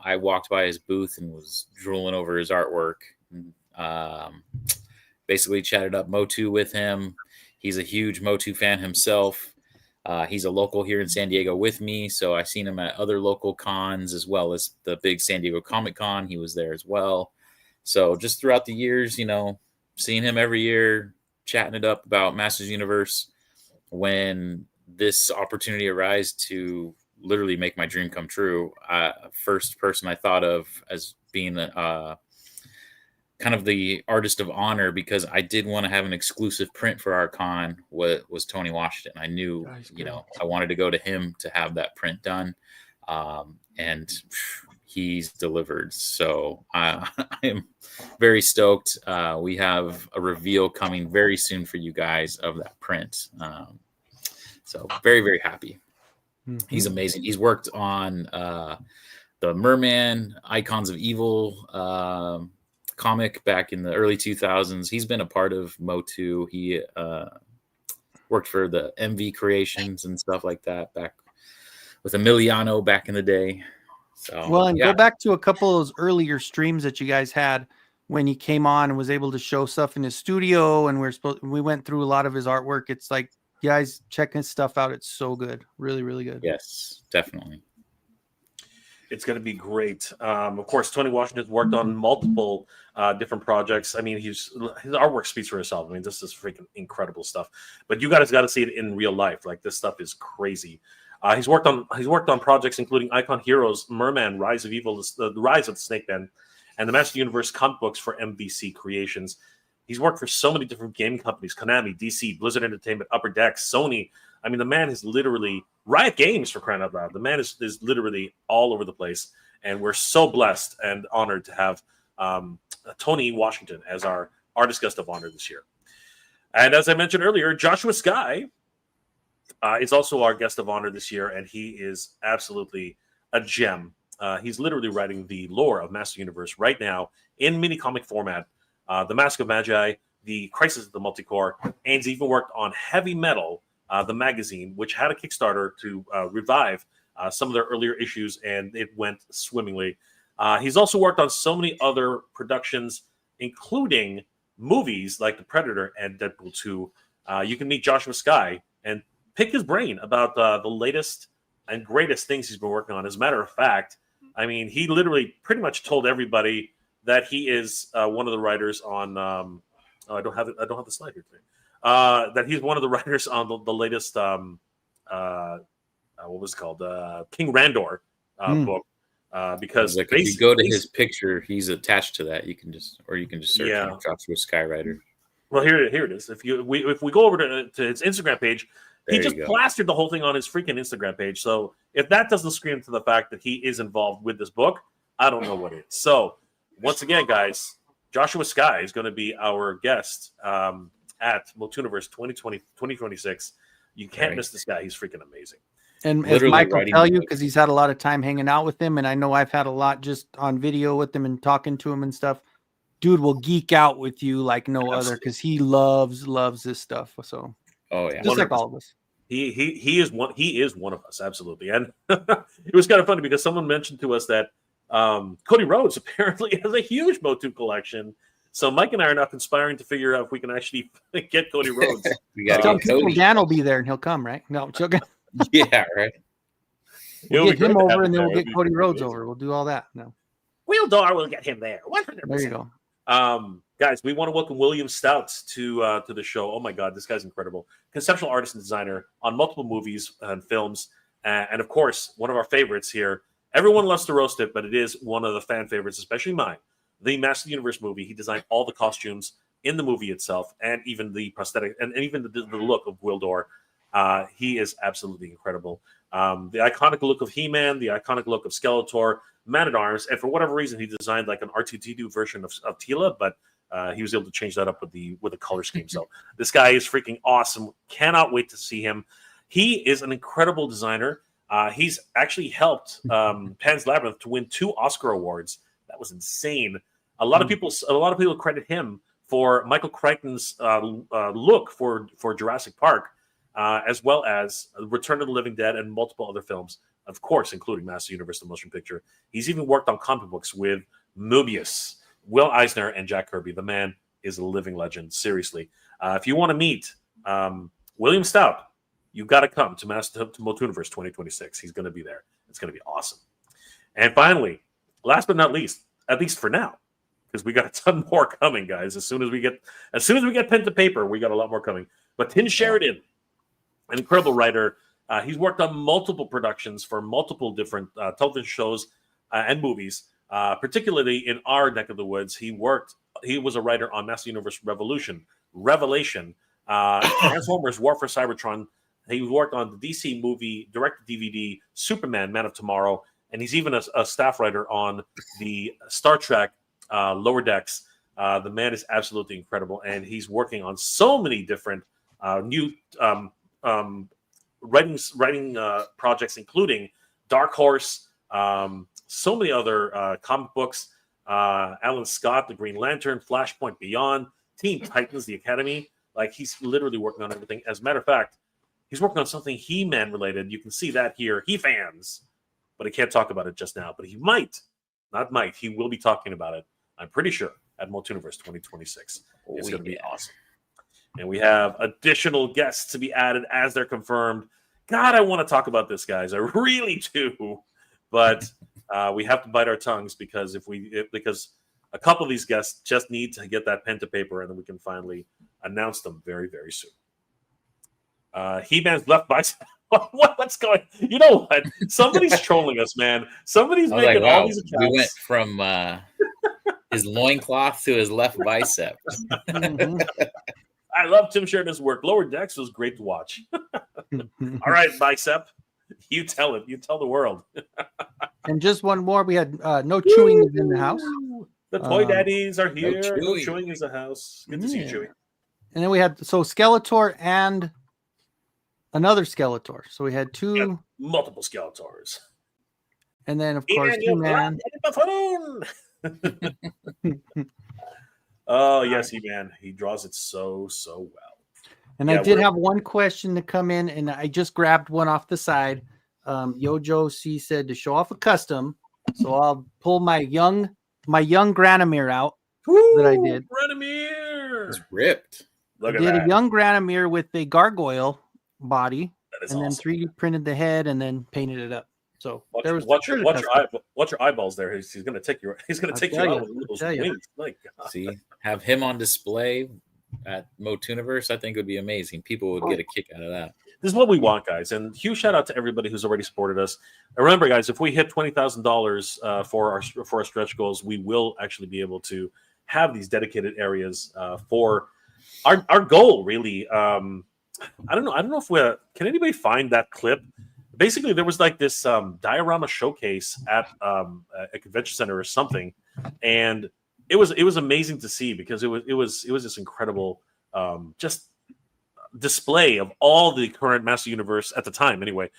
I walked by his booth and was drooling over his artwork. Basically chatted up Motu with him. He's a huge Motu fan himself. He's a local here in San Diego with me. So I've seen him at other local cons as well as the big San Diego Comic Con. He was there as well. So just throughout the years, seeing him every year, chatting it up about Masters Universe. When this opportunity arose to literally make my dream come true, first person I thought of as being kind of the artist of honor, because I did want to have an exclusive print for our con, was Tony Washington. I knew, I wanted to go to him to have that print done. And he's delivered. So I am very stoked. We have a reveal coming very soon for you guys of that print. So very, very happy. Mm-hmm. He's amazing. He's worked on the Merman Icons of Evil comic back in the early 2000s. He's been a part of Motu. He worked for the MV Creations and stuff like that back with Emiliano back in the day. So, go back to a couple of those earlier streams that you guys had when he came on and was able to show stuff in his studio, and we went through a lot of his artwork. It's like, guys, check his stuff out. It's so good. Really, really good. Yes, definitely. It's going to be great. Of course, Tony Washington's worked on multiple different projects. I mean, his artwork speaks for itself. I mean, this is freaking incredible stuff. But you guys got to see it in real life. Like, this stuff is crazy. He's worked on projects including Icon Heroes, Merman, Rise of Evil, the Rise of the Snake Man, and the Master Universe comic books for MVC Creations. He's worked for so many different game companies: Konami, DC, Blizzard Entertainment, Upper Deck, Sony. I mean, the man is literally Riot Games, for crying out loud. The man is literally all over the place, and we're so blessed and honored to have Tony Washington as our artist guest of honor this year. And as I mentioned earlier, Joshua Skye is also our guest of honor this year, and he is absolutely a gem. He's literally writing the lore of Master Universe right now in mini comic format. The Mask of MegaJay, the Crisis of the Multicore, and he's even worked on Heavy Metal, the magazine, which had a Kickstarter to revive some of their earlier issues, and it went swimmingly. He's also worked on so many other productions, including movies like The Predator and Deadpool 2. You can meet Joshua Skye and pick his brain about the latest and greatest things he's been working on. As a matter of fact, I mean, he literally pretty much told everybody that he is one of the writers on. I don't have the slide here today. That he's one of the writers on the latest. What was it called? King Randor book. Because like if you go to his picture, he's attached to that. You can just search Joshua Skywriter. Well, here it is. If we go over to his Instagram page, he just plastered the whole thing on his freaking Instagram page. So if that doesn't scream to the fact that he is involved with this book, I don't know what is. So once again, guys, Joshua Sky is going to be our guest at Motuniverse 2026. You can't miss this guy. He's freaking amazing. And as Mike will tell you, because he's had a lot of time hanging out with him, and I know I've had a lot just on video with him and talking to him and stuff. Dude will geek out with you like no other because he loves this stuff. So, just like all of us. He is one of us, absolutely. And it was kind of funny because someone mentioned to us that Cody Rhodes apparently has a huge Motu collection. So Mike and I are now conspiring to figure out if we can actually get Cody Rhodes. We got to get Cody. Dan will be there and he'll come, right? No, joking. Yeah, right. We'll get him over and then we'll get Cody Rhodes over. We'll do all that. No. Wheeldor will get him there. 100%. There you go. Guys, we want to welcome William Stout to the show. Oh my God, this guy's incredible. Conceptual artist and designer on multiple movies and films. And of course, one of our favorites here. Everyone loves to roast it, but it is one of the fan favorites, especially mine. The Master Universe movie. He designed all the costumes in the movie itself and even the prosthetic and even the look of Wildor. He is absolutely incredible. The iconic look of He-Man, the iconic look of Skeletor, Man-at-Arms, and for whatever reason, he designed like an R2-D2 version of Tila, but he was able to change that up with the color scheme. So this guy is freaking awesome. Cannot wait to see him. He is an incredible designer. He's actually helped Pan's Labyrinth to win 2 Oscar awards. That was insane. A lot of people credit him for Michael Crichton's look for Jurassic Park, as well as Return of the Living Dead and multiple other films, of course, including Master Universe, the motion picture. He's even worked on comic books with Moebius, Will Eisner, and Jack Kirby. The man is a living legend, seriously. If you want to meet William Stout, you've got to come to Motuniverse 2026. He's going to be there. It's going to be awesome. And finally, last but not least, at least for now, because we got a ton more coming, guys. As soon as we get pen to paper, we got a lot more coming. But Tim Sheridan, an incredible writer, he's worked on multiple productions for multiple different television shows and movies. Particularly in our neck of the woods, he was a writer on Master Universe Revelation, Transformers, War for Cybertron. He worked on the DC movie, direct-to-DVD, Superman, Man of Tomorrow, and he's even a staff writer on the Star Trek Lower Decks. The man is absolutely incredible, and he's working on so many different new writing projects, including Dark Horse, so many other comic books, Alan Scott, The Green Lantern, Flashpoint Beyond, Teen Titans, The Academy. Like, he's literally working on everything. As a matter of fact, he's working on something He-Man related. You can see that here. He fans, but he can't talk about it just now. But he he will be talking about it, I'm pretty sure, at Motuniverse 2026. It's going to be awesome. And we have additional guests to be added as they're confirmed. God, I want to talk about this, guys. I really do. But we have to bite our tongues because because a couple of these guests just need to get that pen to paper, and then we can finally announce them very, very soon. He-Man's left bicep. What's going? You know what? Somebody's trolling us, man. Somebody's making all these accounts. We went from his loincloth to his left bicep. Mm-hmm. I love Tim Sheridan's work. Lower Decks was great to watch. All right, bicep. You tell it. You tell the world. And just one more. We had no chewing is in the house. The toy daddies are here. No chewing is the house. Good to see you, Chewy. And then we had Skeletor and another Skeletor. So we had two, multiple Skeletors. And then of course, He-Man. Oh yes, He-Man. He draws it so well. And I did have one question to come in, and I just grabbed one off the side. Yojo C said to show off a custom, so I'll pull my young Granomir out. That I did. Granomir, it's ripped. Look I at did that. a young Granomir with a gargoyle body, and then awesome. 3D printed the head, and then painted it up. So watch your eyeballs there. He's going to take you. He's going to take you out with those wings. My God. See, have him on display at Motuniverse, I think would be amazing. People would get a kick out of that. This is what we want, guys. And huge shout out to everybody who's already supported us. And remember, guys, if we hit $20,000 for our stretch goals, we will actually be able to have these dedicated areas for our goal. Really, I don't know if can anybody find that clip. Basically, there was like this diorama showcase at a convention center or something, and it was amazing to see because it was this incredible just display of all the current Master Universe at the time anyway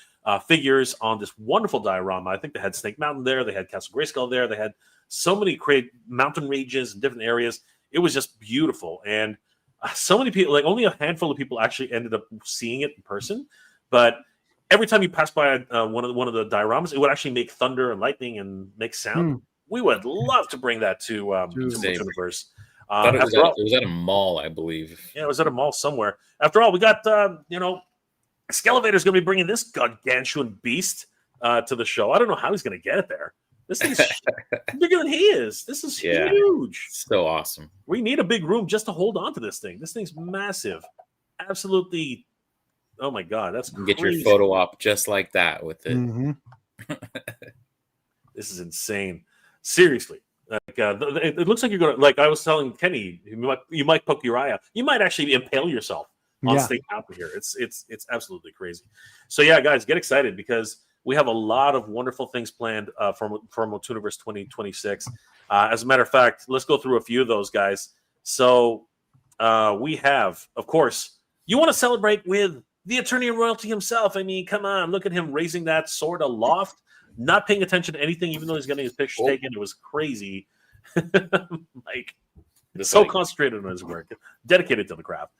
figures on this wonderful diorama. I think they had Snake Mountain there, they had Castle Grayskull there, they had so many great mountain ranges in different areas. It was just beautiful, and so many people, like only a handful of people actually ended up seeing it in person, but every time you pass by one of the dioramas, it would actually make thunder and lightning and make sound. We would love to bring that to Motuniverse. It was at a mall, I believe. Yeah, it was at a mall somewhere. After all, we got Skelevator's going to be bringing this gargantuan beast to the show. I don't know how he's going to get it there. This thing's bigger than he is. This is huge. So awesome. We need a big room just to hold on to this thing. This thing's massive. Absolutely. Oh my God, that's crazy. Get your photo op just like that with it. This is insane. Seriously. Like, it looks like you're going to, like I was telling Kenny, you might poke your eye out. You might actually impale yourself on Snake Mountain here. It's absolutely crazy. So yeah, guys, get excited because we have a lot of wonderful things planned for Motuniverse 2026. As a matter of fact, let's go through a few of those, guys. So we have, of course, you want to celebrate with the Eternian royalty himself. I mean, come on, look at him raising that sword aloft, not paying attention to anything, even though he's getting his picture taken. It was crazy. Like, so concentrated on his work, dedicated to the craft.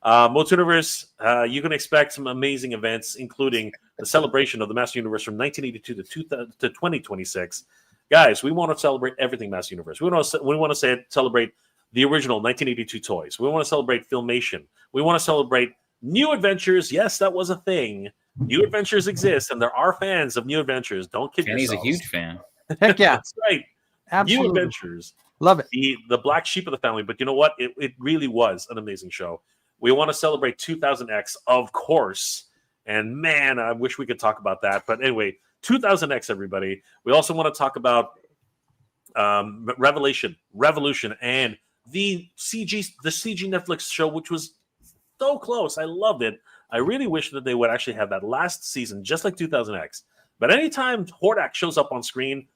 Motuniverse, you can expect some amazing events, including the celebration of the Master Universe from 1982 to 2026. Guys, we want to celebrate everything Master Universe. We want to celebrate the original 1982 toys. We want to celebrate Filmation. We want to celebrate new adventures. Yes, that was a thing. New adventures exist, and there are fans of new adventures. Don't kid yourselves. He's a huge fan. Heck yeah. That's right. Absolutely. New adventures. Love it. The black sheep of the family. But you know what? It really was an amazing show. We want to celebrate 2000X, of course. And man, I wish we could talk about that. But anyway, 2000X, everybody. We also want to talk about Revolution, and the CG Netflix show, which was so close. I loved it. I really wish that they would actually have that last season, just like 2000X. But anytime Hordak shows up on screen,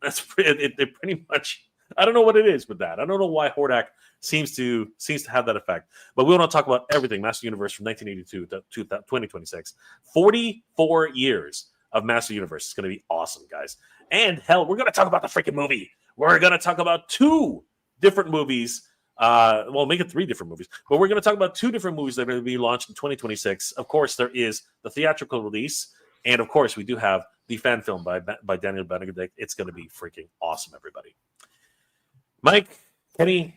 that's it pretty much. I don't know what it is with that. I don't know why Hordak seems to have that effect. But we want to talk about everything Master Universe from 1982 to 2026. 44 years of Master Universe. It's going to be awesome, guys. And hell, we're going to talk about the freaking movie. We're going to talk about 2 different movies. Well, make it 3 different movies. But we're going to talk about 2 different movies that are going to be launched in 2026. Of course, there is the theatrical release. And of course, we do have the fan film by Daniel Benedict. It's going to be freaking awesome, everybody. Mike, Kenny,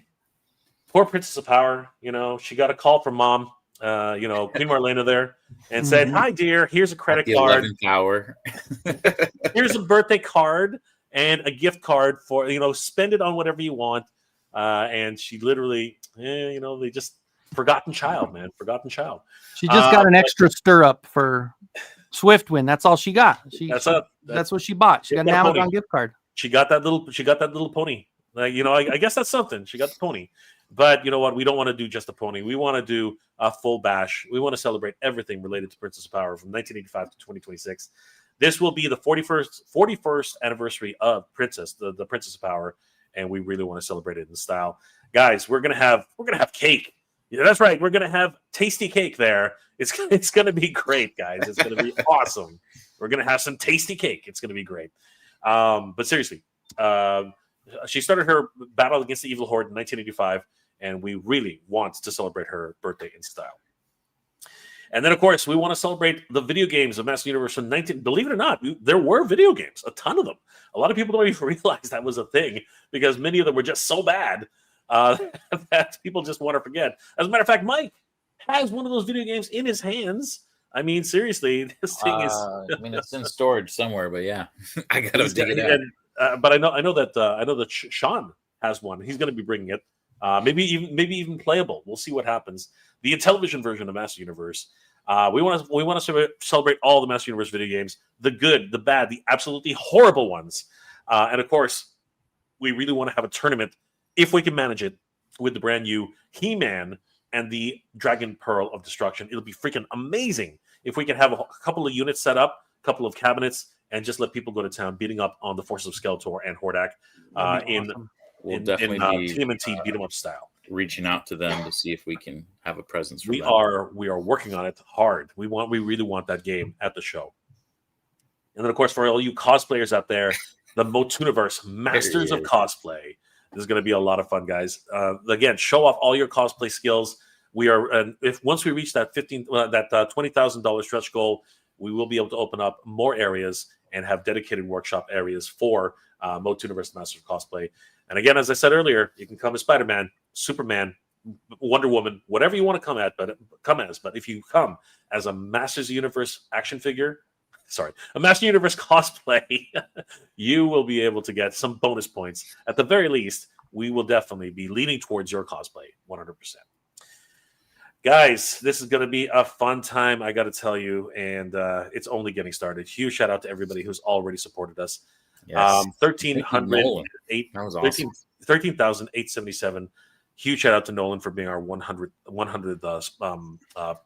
poor Princess of Power. You know, she got a call from mom, Queen Marlena there, and said, "Hi, dear. Here's a credit card. 11th hour. Here's a birthday card and a gift card for spend it on whatever you want." And she literally, they just forgotten child, man, forgotten child. She just got an extra stirrup for Swiftwind. That's all she got. That's what she bought. She got an Amazon gift card. She got that little pony. Like, I guess that's something. She got the pony. But you know what? We don't want to do just a pony. We want to do a full bash. We want to celebrate everything related to Princess of Power from 1985 to 2026. This will be the 41st anniversary of Princess, the Princess of Power, and we really want to celebrate it in style. Guys, we're gonna have cake. Yeah, that's right. We're gonna have tasty cake there. It's gonna be great, guys. It's gonna be awesome. We're gonna have some tasty cake. It's gonna be great. But seriously, she started her battle against the Evil Horde in 1985, and we really want to celebrate her birthday in style. And then, of course, we want to celebrate the video games of Master Universe from 19. Believe it or not, there were video games, a ton of them. A lot of people don't even realize that was a thing because many of them were just so bad that people just want to forget. As a matter of fact, Mike has one of those video games in his hands. I mean, seriously, this thing is. It's in storage somewhere, but yeah, I gotta dig it out. But I know that Sean has one. He's going to be bringing it. Maybe even playable. We'll see what happens. The Intellivision version of Master Universe. We want to celebrate all the Master Universe video games, the good, the bad, the absolutely horrible ones, and of course, we really want to have a tournament if we can manage it with the brand new He-Man and the Dragon Pearl of Destruction. It'll be freaking amazing if we can have a couple of units set up, a couple of cabinets, and just let people go to town beating up on the forces of Skeletor and Hordak in We'll definitely be TMNT beat 'em up style. reaching out to them to see if we can have a presence for We them. are working on it hard. We really want that game at the show. And then, of course, for all you cosplayers out there, the Motuniverse Masters of Cosplay. This is going to be a lot of fun, guys. Again, show off all your cosplay skills. We are, once we reach that $20,000 stretch goal, we will be able to open up more areas and have dedicated workshop areas for Motuniverse Masters of Cosplay. And again, as I said earlier, you can come as Spider-Man, Superman, Wonder Woman, whatever you want to come as. But if you come as a Masters Universe action figure, a Master Universe cosplay, you will be able to get some bonus points. At the very least, we will definitely be leaning towards your cosplay, 100%. Guys, this is going to be a fun time, I got to tell you, and it's only getting started. Huge shout out to everybody who's already supported us. Yes. 13,877. Huge shout out to Nolan for being our 100th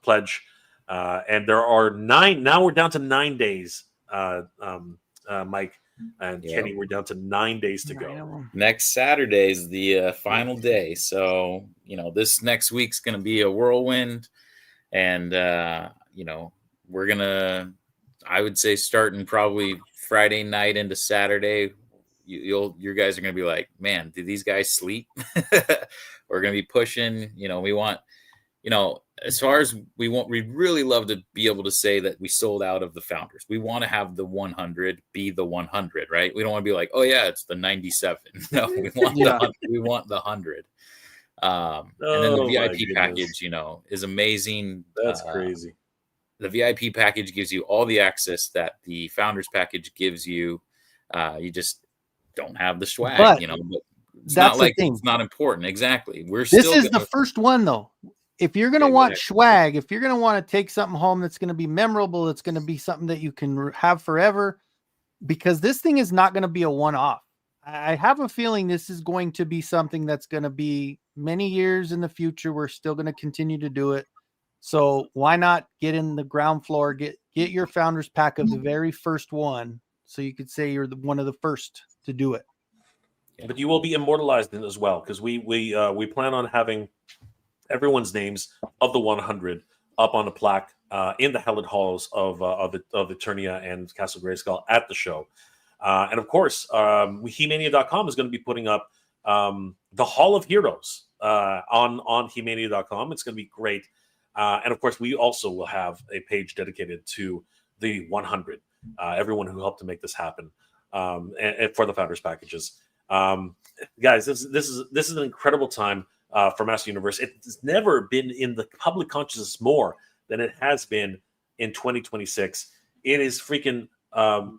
pledge. And there are 9. Now we're down to 9 days, Mike and Kenny. We're down to 9 days to go. Next Saturday is the final day. So, this next week's going to be a whirlwind. And, we're going to, I would say, starting probably Friday night into Saturday, you guys are going to be like, man, did these guys sleep? We're going to be pushing, we want, as far as we'd really love to be able to say that we sold out of the Founders. We want to have the 100 be the 100, right? We don't want to be like, oh yeah, it's the 97. No, we want the 100. And then the VIP package, is amazing. That's crazy. The VIP package gives you all the access that the Founders package gives you. You just don't have the swag, but it's not like it's not important. Exactly. This is the first one though. If you're going to want swag, if you're going to want to take something home that's going to be memorable, that's going to be something that you can have forever, because this thing is not going to be a one-off. I have a feeling this is going to be something that's going to be many years in the future. We're still going to continue to do it. So why not get in the ground floor, get your Founders pack of the very first one, so you could say you're one of the first to do it. But you will be immortalized in it as well, because we plan on having everyone's names of the 100 up on a plaque in the hallowed halls of Eternia and Castle Grayskull at the show. And of course, He-Mania.com is going to be putting up the Hall of Heroes on He-Mania.com. It's going to be great. And of course, we also will have a page dedicated to the 100, everyone who helped to make this happen, and for the Founders packages. Guys, this is an incredible time for Master Universe. It's never been in the public consciousness more than it has been in 2026. It is freaking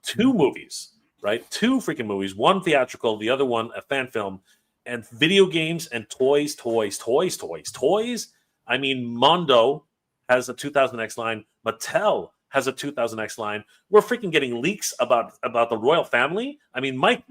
2 movies, right? 2 freaking movies, one theatrical, the other one a fan film, and video games and toys. I mean, Mondo has a 2000X line. Mattel has a 2000X line. We're freaking getting leaks about the royal family. I mean, Mike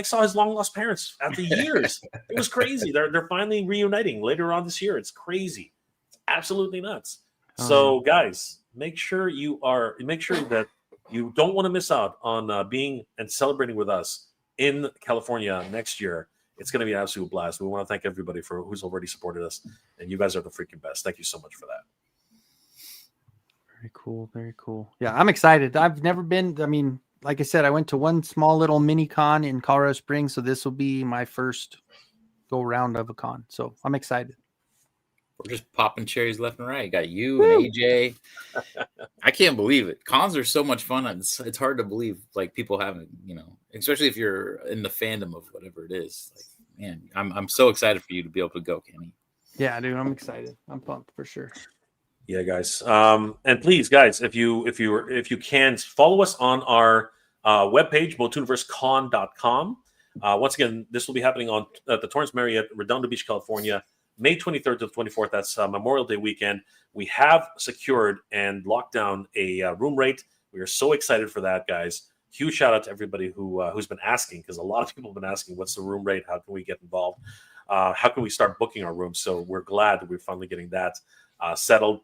saw his long lost parents after years. It was crazy. They're finally reuniting later on this year. It's crazy. It's absolutely nuts. So, guys, make sure that you don't want to miss out on being and celebrating with us in California next year. It's going to be an absolute blast. We want to thank everybody who's already supported us, and you guys are the freaking best. Thank you so much for that. Very cool. Very cool. Yeah, I'm excited. I've never been. I mean, like I said, I went to one small little mini con in Colorado Springs, so this will be my first go round of a con. So I'm excited. We're just popping cherries left and right. Got you and AJ. I can't believe it. Cons are so much fun. It's hard to believe, like, people haven't, especially if you're in the fandom of whatever it is. Like, man, I'm so excited for you to be able to go, Kenny. Yeah, dude, I'm excited. I'm pumped for sure. Yeah, guys. And please, guys, if you can, follow us on our webpage, motuniversecon.com. Once again, this will be happening on the Torrance Marriott, Redondo Beach, California, May 23rd to the 24th. That's Memorial Day weekend. We have secured and locked down a room rate. We are so excited for that, guys. Huge shout out to everybody who's been asking, because a lot of people have been asking, what's the room rate? How can we get involved? How can we start booking our rooms? So we're glad that we're finally getting that settled.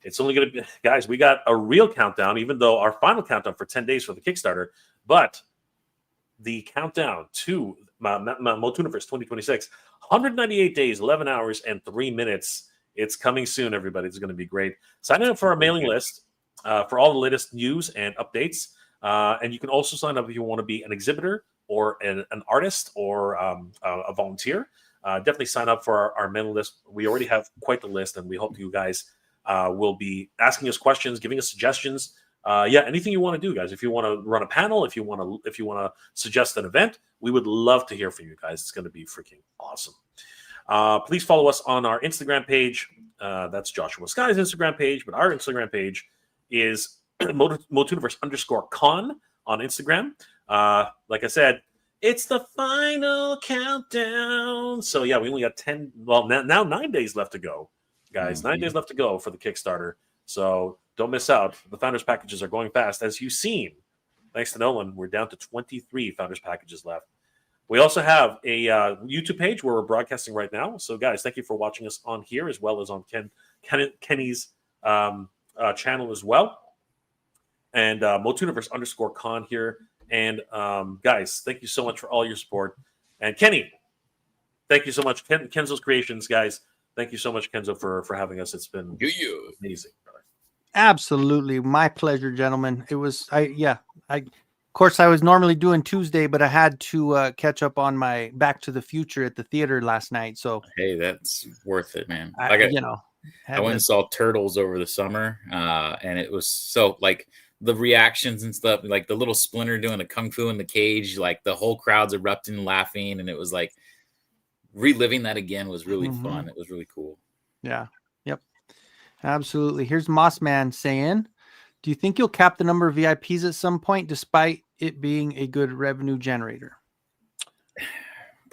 It's only going to be, guys, we got a real countdown, even though our final countdown for 10 days for the Kickstarter, but the countdown to Motuniverse 2026, 198 days, 11 hours, and 3 minutes. It's coming soon, everybody. It's going to be great. Sign up for our mailing list for all the latest news and updates. And you can also sign up if you want to be an exhibitor or an artist or a volunteer. Definitely sign up for our mailing list. We already have quite the list, and we hope you guys will be asking us questions, giving us suggestions. Anything you want to do, guys. If you want to run a panel, if you want to suggest an event, we would love to hear from you guys. It's going to be freaking awesome. Please follow us on our Instagram page. That's Joshua Sky's Instagram page, but our Instagram page is Motuniverse_con on Instagram. Like I said, it's the final countdown. So yeah, we only got 9 days left to go, guys. 9 days left to go for the Kickstarter. So don't miss out. The Founders packages are going fast. As you've seen, thanks to Nolan, we're down to 23 Founders packages left. We also have a YouTube page where we're broadcasting right now. So guys, thank you for watching us on here as well as on Kenny's channel as well. And Motuniverse_con here. And guys, thank you so much for all your support. And Kenny, thank you so much. Kenzo's Creations, guys. Thank you so much, Kenzo, for having us. It's been amazing, brother. Absolutely. My pleasure, gentlemen. It was, of course, I was normally doing Tuesday, but I had to catch up on my Back to the Future at the theater last night. So, hey, that's worth it, man. I went and saw Turtles over the summer, and it was so like the reactions and stuff, like the little Splinter doing the kung fu in the cage, like the whole crowd's erupting, laughing, and it was like reliving that again was really fun. It was really cool. Yeah. Yep. Absolutely. Here's Mossman saying, do you think you'll cap the number of VIPs at some point, despite it being a good revenue generator?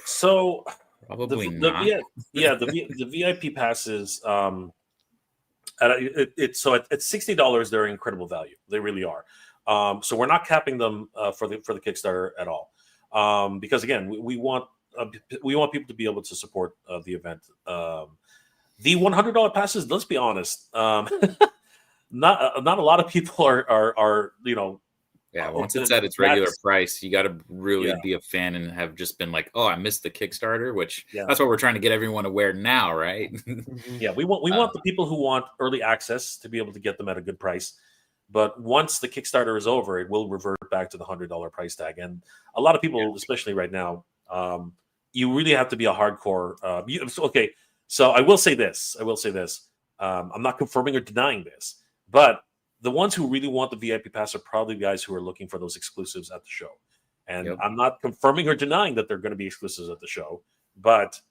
So probably not. The VIP passes. At $60, they're incredible value. They really are. So we're not capping them for the Kickstarter at all, because again, we want people to be able to support the event. The $100 passes, let's be honest, not a lot of people are once it's at its regular price, you got to really be a fan and have just been like, oh, I missed the Kickstarter, which that's what we're trying to get everyone aware now, right? Yeah, we want the people who want early access to be able to get them at a good price. But once the Kickstarter is over, it will revert back to the $100 price tag. And a lot of people, especially right now, you really have to be a hardcore. Okay, so I will say this. I'm not confirming or denying this, but the ones who really want the VIP pass are probably guys who are looking for those exclusives at the show. And I'm not confirming or denying that they're going to be exclusives at the show, but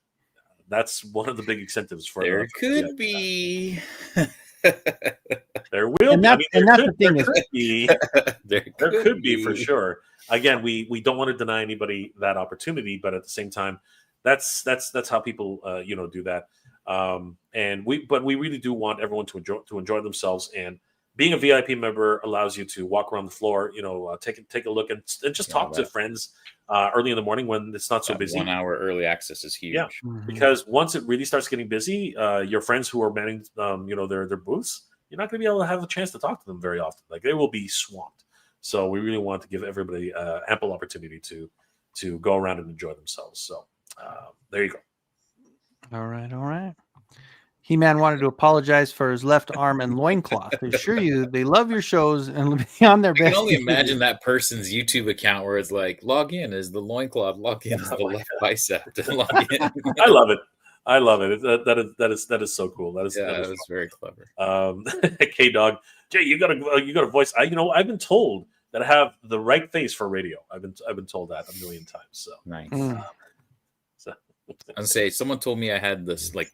that's one of the big incentives for there could be. There will and be. There could be for sure. Again, we don't want to deny anybody that opportunity, but at the same time, that's how people do that. And we really do want everyone to enjoy themselves, and being a VIP member allows you to walk around the floor, take a look and just talk to friends early in the morning when it's not so busy. 1 hour early access is huge. Yeah, because once it really starts getting busy, your friends who are manning, their booths, you're not going to be able to have a chance to talk to them very often. Like, they will be swamped. So we really want to give everybody ample opportunity to go around and enjoy themselves. So there you go. All right. He-Man wanted to apologize for his left arm and loincloth. They assure you they love your shows and will be on their best. I can only imagine that person's YouTube account where it's like, log in as the loincloth, log in as the left bicep. Log in. I love it. That is so cool. That is very clever. K-Dog, Jay, you got a voice. I've been told that I have the right face for radio. I've been told that a million times. So nice. I'd say someone told me I had this like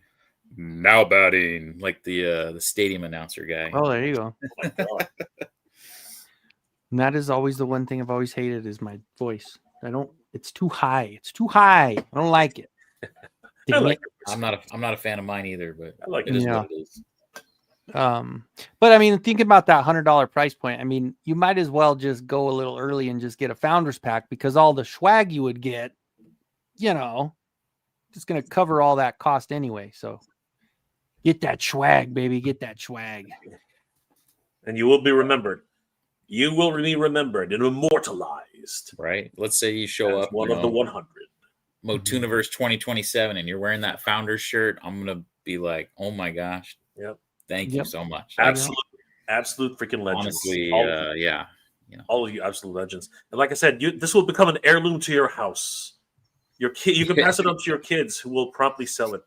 now batting, like the stadium announcer guy. Oh, there you go. Oh my God. And that is always the one thing I've always hated is my voice. It's too high. I don't like it. I'm not a fan of mine either, but I like it. What it is. But I mean, think about that $100 price point. I mean, you might as well just go a little early and just get a founders pack, because all the swag you would get, it's going to cover all that cost anyway. So Get that swag, baby. Get that swag. And you will be remembered. You will be remembered and immortalized. Right. Let's say you show as up, one of the 100. Motuniverse 2027, and you're wearing that Founders shirt. I'm gonna be like, oh my gosh, Yep. thank you so much. Absolute freaking legends. Honestly, yeah. All of you absolute legends. And like I said, this will become an heirloom to your house. Your kid, you can pass it on to your kids, who will promptly sell it.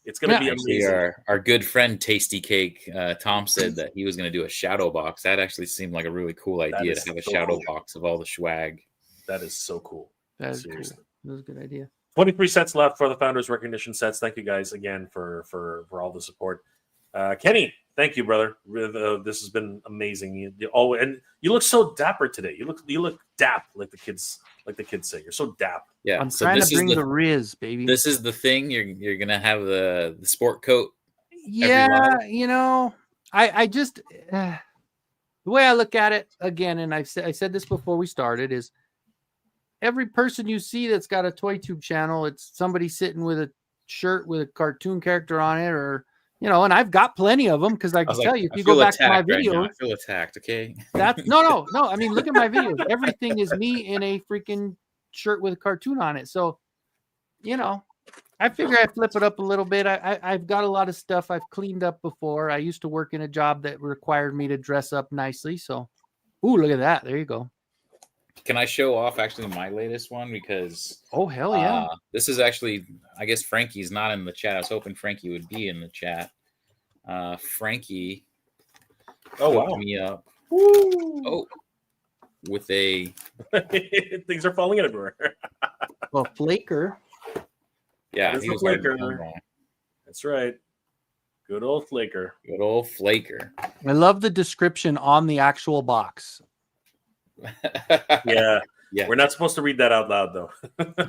It's going to be amazing. Our good friend Tasty Cake, Tom said that he was going to do a shadow box. That actually seemed like a really cool idea to have a shadow box of all the swag. That is so cool. That is cool. That was a good idea. 23 sets left for the Founders Recognition sets. Thank you guys again for all the support. Kenny, thank you, brother. This has been amazing. And you look so dapper today. You look dap, like the kids say. You're so dap. Yeah, I'm trying to bring the Riz, baby. This is the thing. You're gonna have the sport coat. Yeah, I just the way I look at it again, and I said this before we started, is every person you see that's got a toy tube channel, it's somebody sitting with a shirt with a cartoon character on it, or and I've got plenty of them, because I can tell you, if you go back to my videos, I feel attacked. Okay, that's no. I mean, look at my videos. Everything is me in a freaking shirt with a cartoon on it. So, I figure I flip it up a little bit. I've got a lot of stuff I've cleaned up before. I used to work in a job that required me to dress up nicely. So, ooh, look at that. There you go. Can I show off actually my latest one? Because hell yeah. This is actually, I guess Frankie's not in the chat. I was hoping Frankie would be in the chat. Frankie hooked me up. Woo. Oh, with a things are falling everywhere. Well, Flaker. Yeah, he was Flaker. That's right. Good old Flaker. Good old Flaker. I love the description on the actual box. Yeah. We're not supposed to read that out loud, though.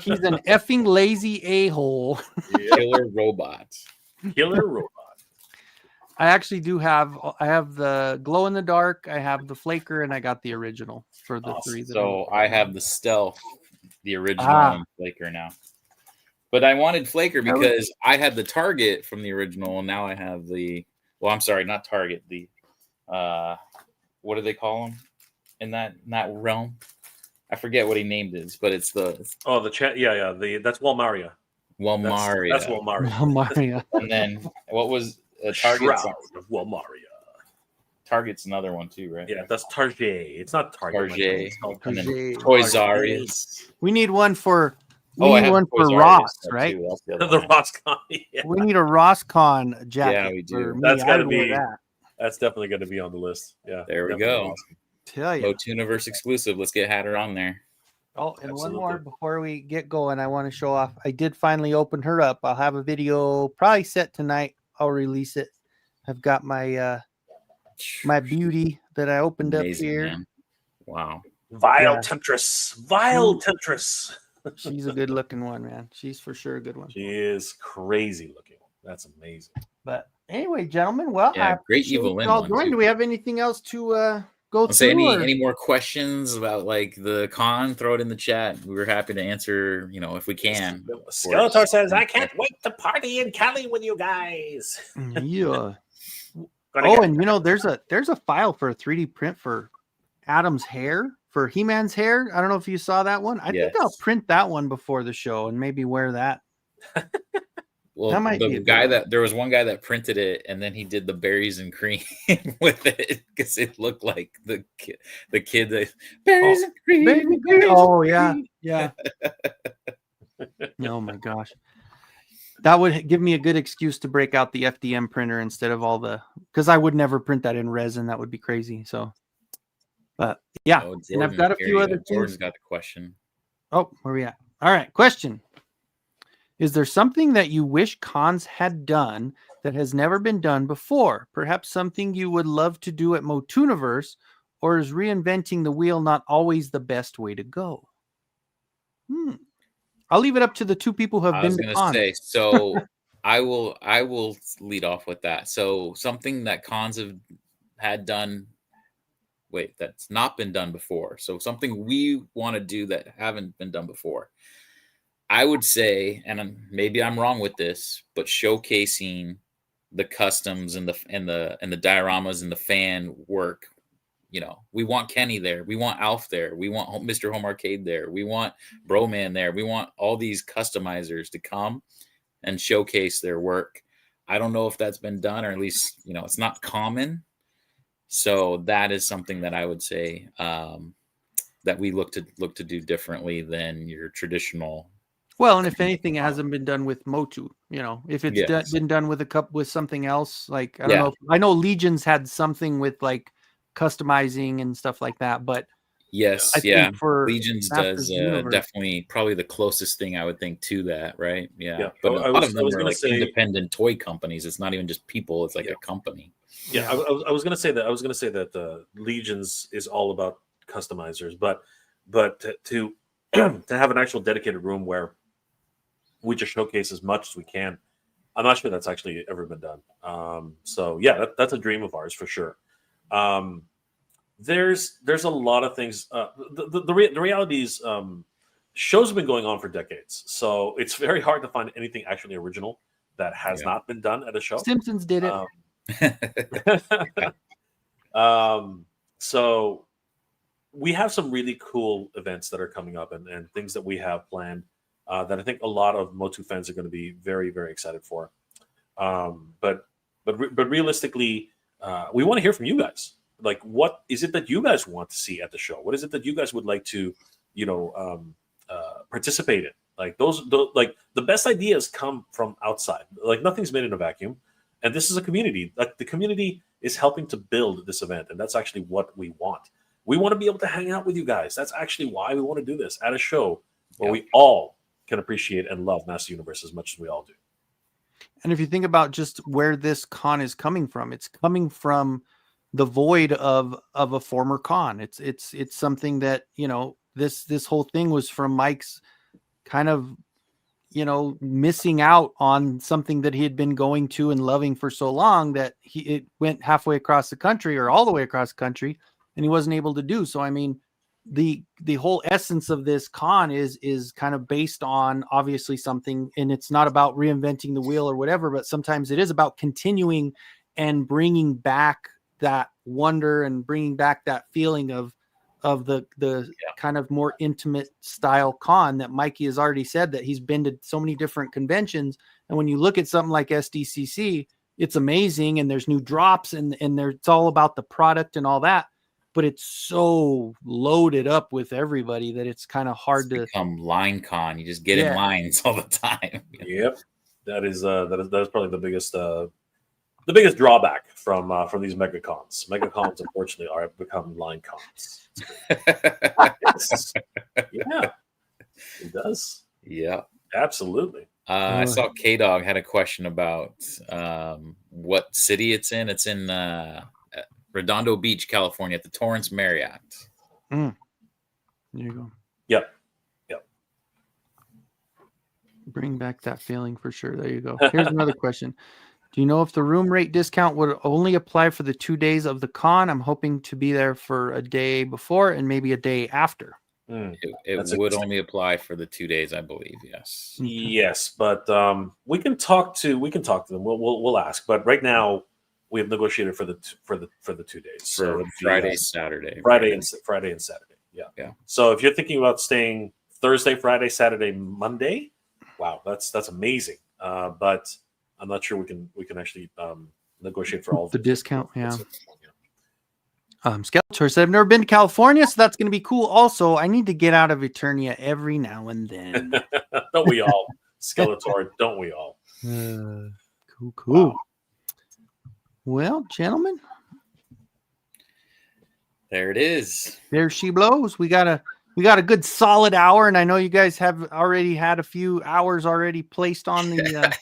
He's an effing lazy a-hole. Killer robot. Killer robot. I actually do have. I have the glow in the dark. I have the Flaker, and I got the original for the three. So I have the stealth, the original, and Flaker now. But I wanted Flaker because I had the Target from the original, and now I have the. Well, I'm sorry, not Target. The what do they call them in that realm? I forget what he named it, but it's the. Oh, the chat. Yeah. That's Walmaria. Walmaria. That's Walmaria. Walmaria. And then what was Target? Of Walmaria. Target's another one too, right? Yeah, that's Target. It's not Target. Target. Toys R Us. We need one for. We need one for Ross, right? The Rosscon. Yeah. We need a Rosscon jacket. Yeah, we do. That's got to be. That's definitely going to be on the list. Yeah. There we go. Awesome. Tell you. Motuniverse exclusive. Let's get Hatter on there. Oh, and one more before we get going, I want to show off. I did finally open her up. I'll have a video probably set tonight. I'll release it. I've got my my beauty that I opened up here. Man. Wow. Vile Temptress. Temptress. She's a good looking one, man. She's for sure a good one. She is crazy looking. That's amazing. But anyway, gentlemen, well, great Evil Lynn one. Do we have anything else to go through? Say any more questions about like the con? Throw it in the chat. We're happy to answer. If we can. Skeletor says, "I can't wait to party in Cali with you guys." Yeah. And there's a file for a 3D print for Adam's hair. For He-Man's hair, I don't know if you saw that one. I think I'll print that one before the show and maybe wear that. Well, there was one guy that printed it, and then he did the berries and cream with it because it looked like the kid that berries and cream. Oh yeah. Oh my gosh, that would give me a good excuse to break out the FDM printer instead of because I would never print that in resin. That would be crazy. So. But yeah, and I've got a few other things. Jordan's got the question. Oh, where are we at? All right, question. Is there something that you wish cons had done that has never been done before? Perhaps something you would love to do at Motuniverse, or is reinventing the wheel not always the best way to go? I'll leave it up to the two people who have been to cons. So I will lead off with that. So something that cons had done. Wait, that's not been done before. So something we want to do that haven't been done before. I would say, and maybe I'm wrong with this, but showcasing the customs and the dioramas and the fan work. You know, we want Kenny there. We want Alf there. We want Mr. Home Arcade there. We want Broman there. We want all these customizers to come and showcase their work. I don't know if that's been done, or at least, you know, it's not common. So that is something that I would say that we look to do differently than your traditional. Well, and if anything, it hasn't been done with Motu. You know, if it's been done with with something else, like I don't know. I know Legions had something with like customizing and stuff like that, but yes, I think for Legions does definitely probably the closest thing I would think to that, right? Yeah. But a lot of them are like independent toy companies. It's not even just people; it's like a company. Yeah, I was going to say that. I was going to say that Legions is all about customizers, but to to have an actual dedicated room where we just showcase as much as we can, I'm not sure that's actually ever been done. So yeah, that's a dream of ours for sure. There's a lot of things. The reality is, shows have been going on for decades, so it's very hard to find anything actually original that has not been done at a show. Simpsons did it. So we have some really cool events that are coming up and things that we have planned that I think a lot of Motu fans are going to be very, very excited for. But realistically, we want to hear from you guys. Like, what is it that you guys want to see at the show? What is it that you guys would like to, participate in? Like those like the best ideas come from outside. Like nothing's made in a vacuum. And this is a community. Like the community is helping to build this event, and that's actually what we want. We want to be able to hang out with you guys. That's actually why we want to do this at a show where we all can appreciate and love Master Universe as much as we all do. And if you think about just where this con is coming from, it's coming from the void of a former con. It's something that, you know, this whole thing was from Mike's kind of, you know, missing out on something that he had been going to and loving for so long that it went halfway across the country or all the way across the country and he wasn't able to do. So, I mean, the whole essence of this con is kind of based on obviously something, and it's not about reinventing the wheel or whatever, but sometimes it is about continuing and bringing back that wonder and bringing back that feeling of the kind of more intimate style con that Mikey has already said that he's been to so many different conventions. And when you look at something like SDCC, it's amazing. And there's new drops and it's all about the product and all that, but it's so loaded up with everybody that it's kind of hard to become line con. You just get in lines all the time. Yep. That is probably the biggest drawback from these megacons. Megacons, unfortunately, are become line cons. Yeah, it does. Yeah, absolutely. I saw K-Dog had a question about what city it's in. It's in Redondo Beach, California, at the Torrance Marriott. There you go. Yep. Bring back that feeling for sure. There you go. Here's another question. Do you know if the room rate discount would only apply for the 2 days of the con? I'm hoping to be there for a day before and maybe a day after. It would only apply for the 2 days, I believe. Yes. Okay. Yes, but we can talk to them. We'll ask. But right now, we have negotiated for the 2 days. So Friday, Saturday. Friday and Saturday. Yeah. So if you're thinking about staying Thursday, Friday, Saturday, Monday, wow, that's amazing. But I'm not sure we can actually negotiate for all of the discount. Yeah. Skeletor said, I've never been to California, so that's going to be cool. Also, I need to get out of Eternia every now and then. Don't we all? Skeletor, don't we all? Cool. Wow. Well, gentlemen. There it is. There she blows. We got a good solid hour, and I know you guys have already had a few hours already placed on the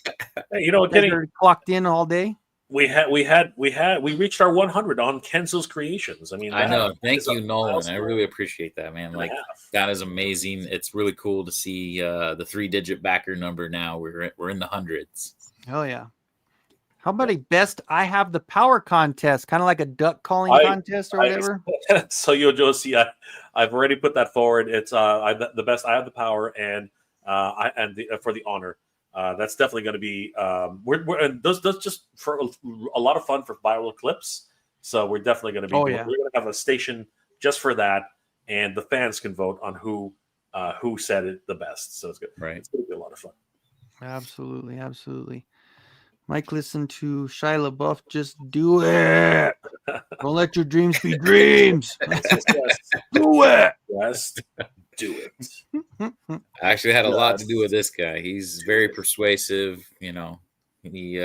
hey, Kenny, clocked in all day. We reached our 100 on Kenzo's creations. I mean, I know. Thank you, Nolan. I really appreciate that, man. Like that is amazing. It's really cool to see the 3-digit backer number now. We're in the hundreds. Oh yeah. How about a best I have the power contest, kind of like a duck calling contest or whatever? So you'll just see, I've already put that forward. It's the best I have the power and for the honor. That's definitely going to be and those just for a lot of fun for viral clips. So we're definitely going to be we're going to have a station just for that, and the fans can vote on who said it the best. So it's good. Right. It's going to be a lot of fun. Absolutely, absolutely. Mike, listen to Shia LaBeouf. Just do it. Don't let your dreams be dreams. Do it. Just do it. I actually had a lot to do with this guy. He's very persuasive. You know, he.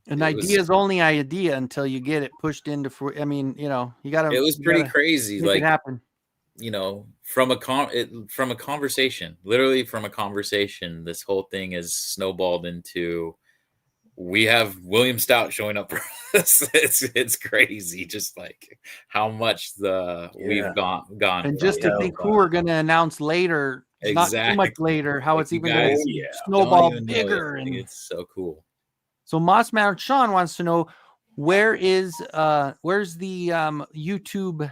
An idea is only an idea until you get it pushed into. I mean, you know, you got to. It was pretty crazy. Make it happen. You know, from a conversation, literally from a conversation, this whole thing has snowballed into. We have William Stout showing up for us. It's crazy, just like how much we've gone. And just to think who we're going to announce later, not too much later, how it's even going to snowball bigger. And it's so cool. So Moss Mountain Sean wants to know where's the YouTube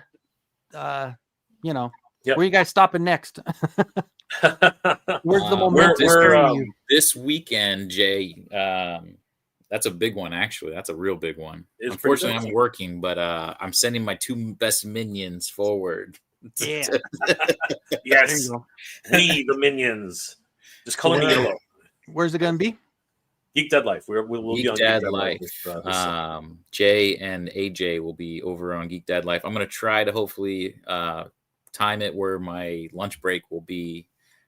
where you guys stopping next? Where's the momentum? This weekend, Jay. That's a big one, actually. That's a real big one. Unfortunately, I'm working, but I'm sending my 2 best minions forward. Yeah. Yes. We, the minions. Just color me yellow. Where's it going to be? Geek Dead Life. We'll be on Geek Dead Life. Jay and AJ will be over on Geek Dead Life. I'm going to try to hopefully time it where my lunch break will be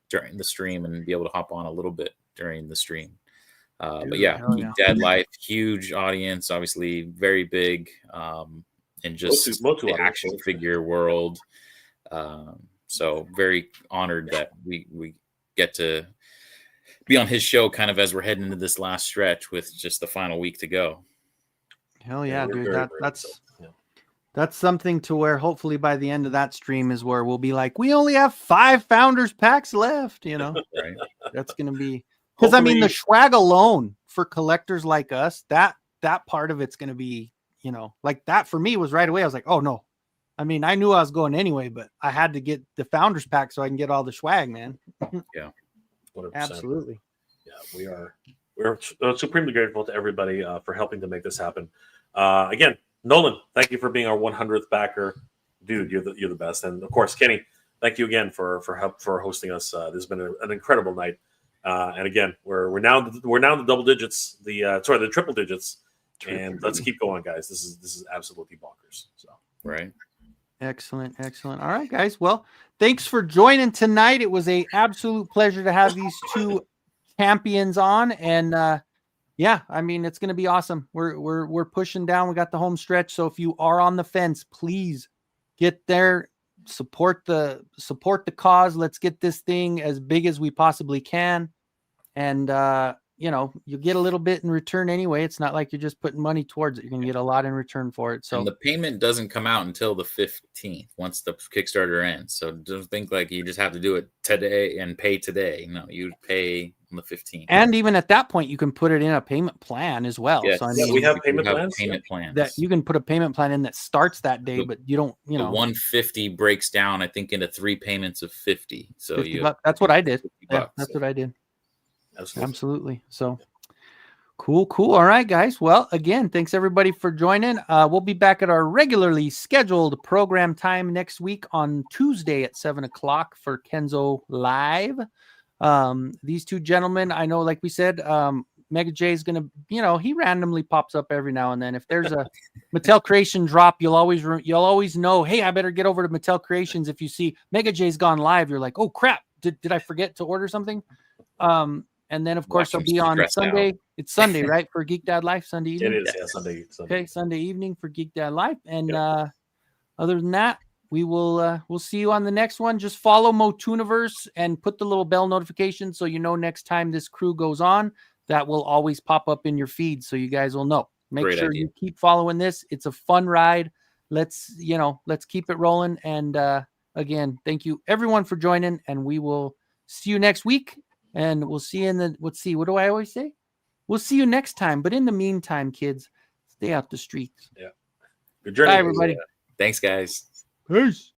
during the stream and be able to hop on a little bit during the stream. But yeah, Geek Dead Life, huge audience, obviously very big in just the action figure world. So very honored that we get to be on his show kind of as we're heading into this last stretch with just the final week to go. Hell yeah, dude. That's something to where hopefully by the end of that stream is where we'll be like, we only have 5 founders packs left, you know. Right. That's gonna be because I mean the swag alone for collectors like us, that part of it's gonna be, you know, like that for me was right away. I was like, oh no. I mean, I knew I was going anyway, but I had to get the founders pack so I can get all the swag, man. Yeah. 100%. Absolutely. Yeah, we're supremely grateful to everybody for helping to make this happen. Again, Nolan, thank you for being our 100th backer, dude. You're the best, and of course, Kenny, thank you again for hosting us. This has been an incredible night, and again, we're now in the double digits, the triple digits, and let's keep going, guys. This is absolutely bonkers. So right. Excellent. All right, guys. Well, thanks for joining tonight. It was an absolute pleasure to have these 2 champions on, and yeah, I mean it's going to be awesome. We're pushing down. We got the home stretch, so if you are on the fence, please get there, support the cause. Let's get this thing as big as we possibly can, and you know, you get a little bit in return anyway. It's not like you're just putting money towards it. You're going to get a lot in return for it. So and the payment doesn't come out until the 15th once the Kickstarter ends. So don't think like you just have to do it today and pay today. No, you pay on the 15th. And even at that point, you can put it in a payment plan as well. Yes. So I mean, we have payment plans. That you can put a payment plan in that starts that day, but you don't, you know, 150 breaks down, I think, into 3 payments of 50. So that's what I did. Yeah, that's what I did. Absolutely. So cool. All right, guys. Well, again, thanks everybody for joining. We'll be back at our regularly scheduled program time next week on Tuesday at 7:00 for Kenzo Live. These 2 gentlemen, I know, like we said, MegaJay is gonna, you know, he randomly pops up every now and then. If there's a Mattel Creation drop, you'll always know, hey, I better get over to Mattel Creations. If you see MegaJay's gone live, you're like, oh crap, did I forget to order something? And then, of course, it'll be on Sunday. It's Sunday, right, for Geek Dad Life, Sunday evening? It is, yeah, Sunday. Okay, Sunday evening for Geek Dad Life. And other than that, we'll see you on the next one. Just follow Motuniverse and put the little bell notification so you know next time this crew goes on. That will always pop up in your feed so you guys will know. Make sure you keep following this. It's a fun ride. Let's keep it rolling. And again, thank you, everyone, for joining. And we will see you next week. And we'll see you what do I always say? We'll see you next time. But in the meantime, kids, stay out the streets. Yeah. Good journey. Bye, everybody. Thanks, guys. Peace.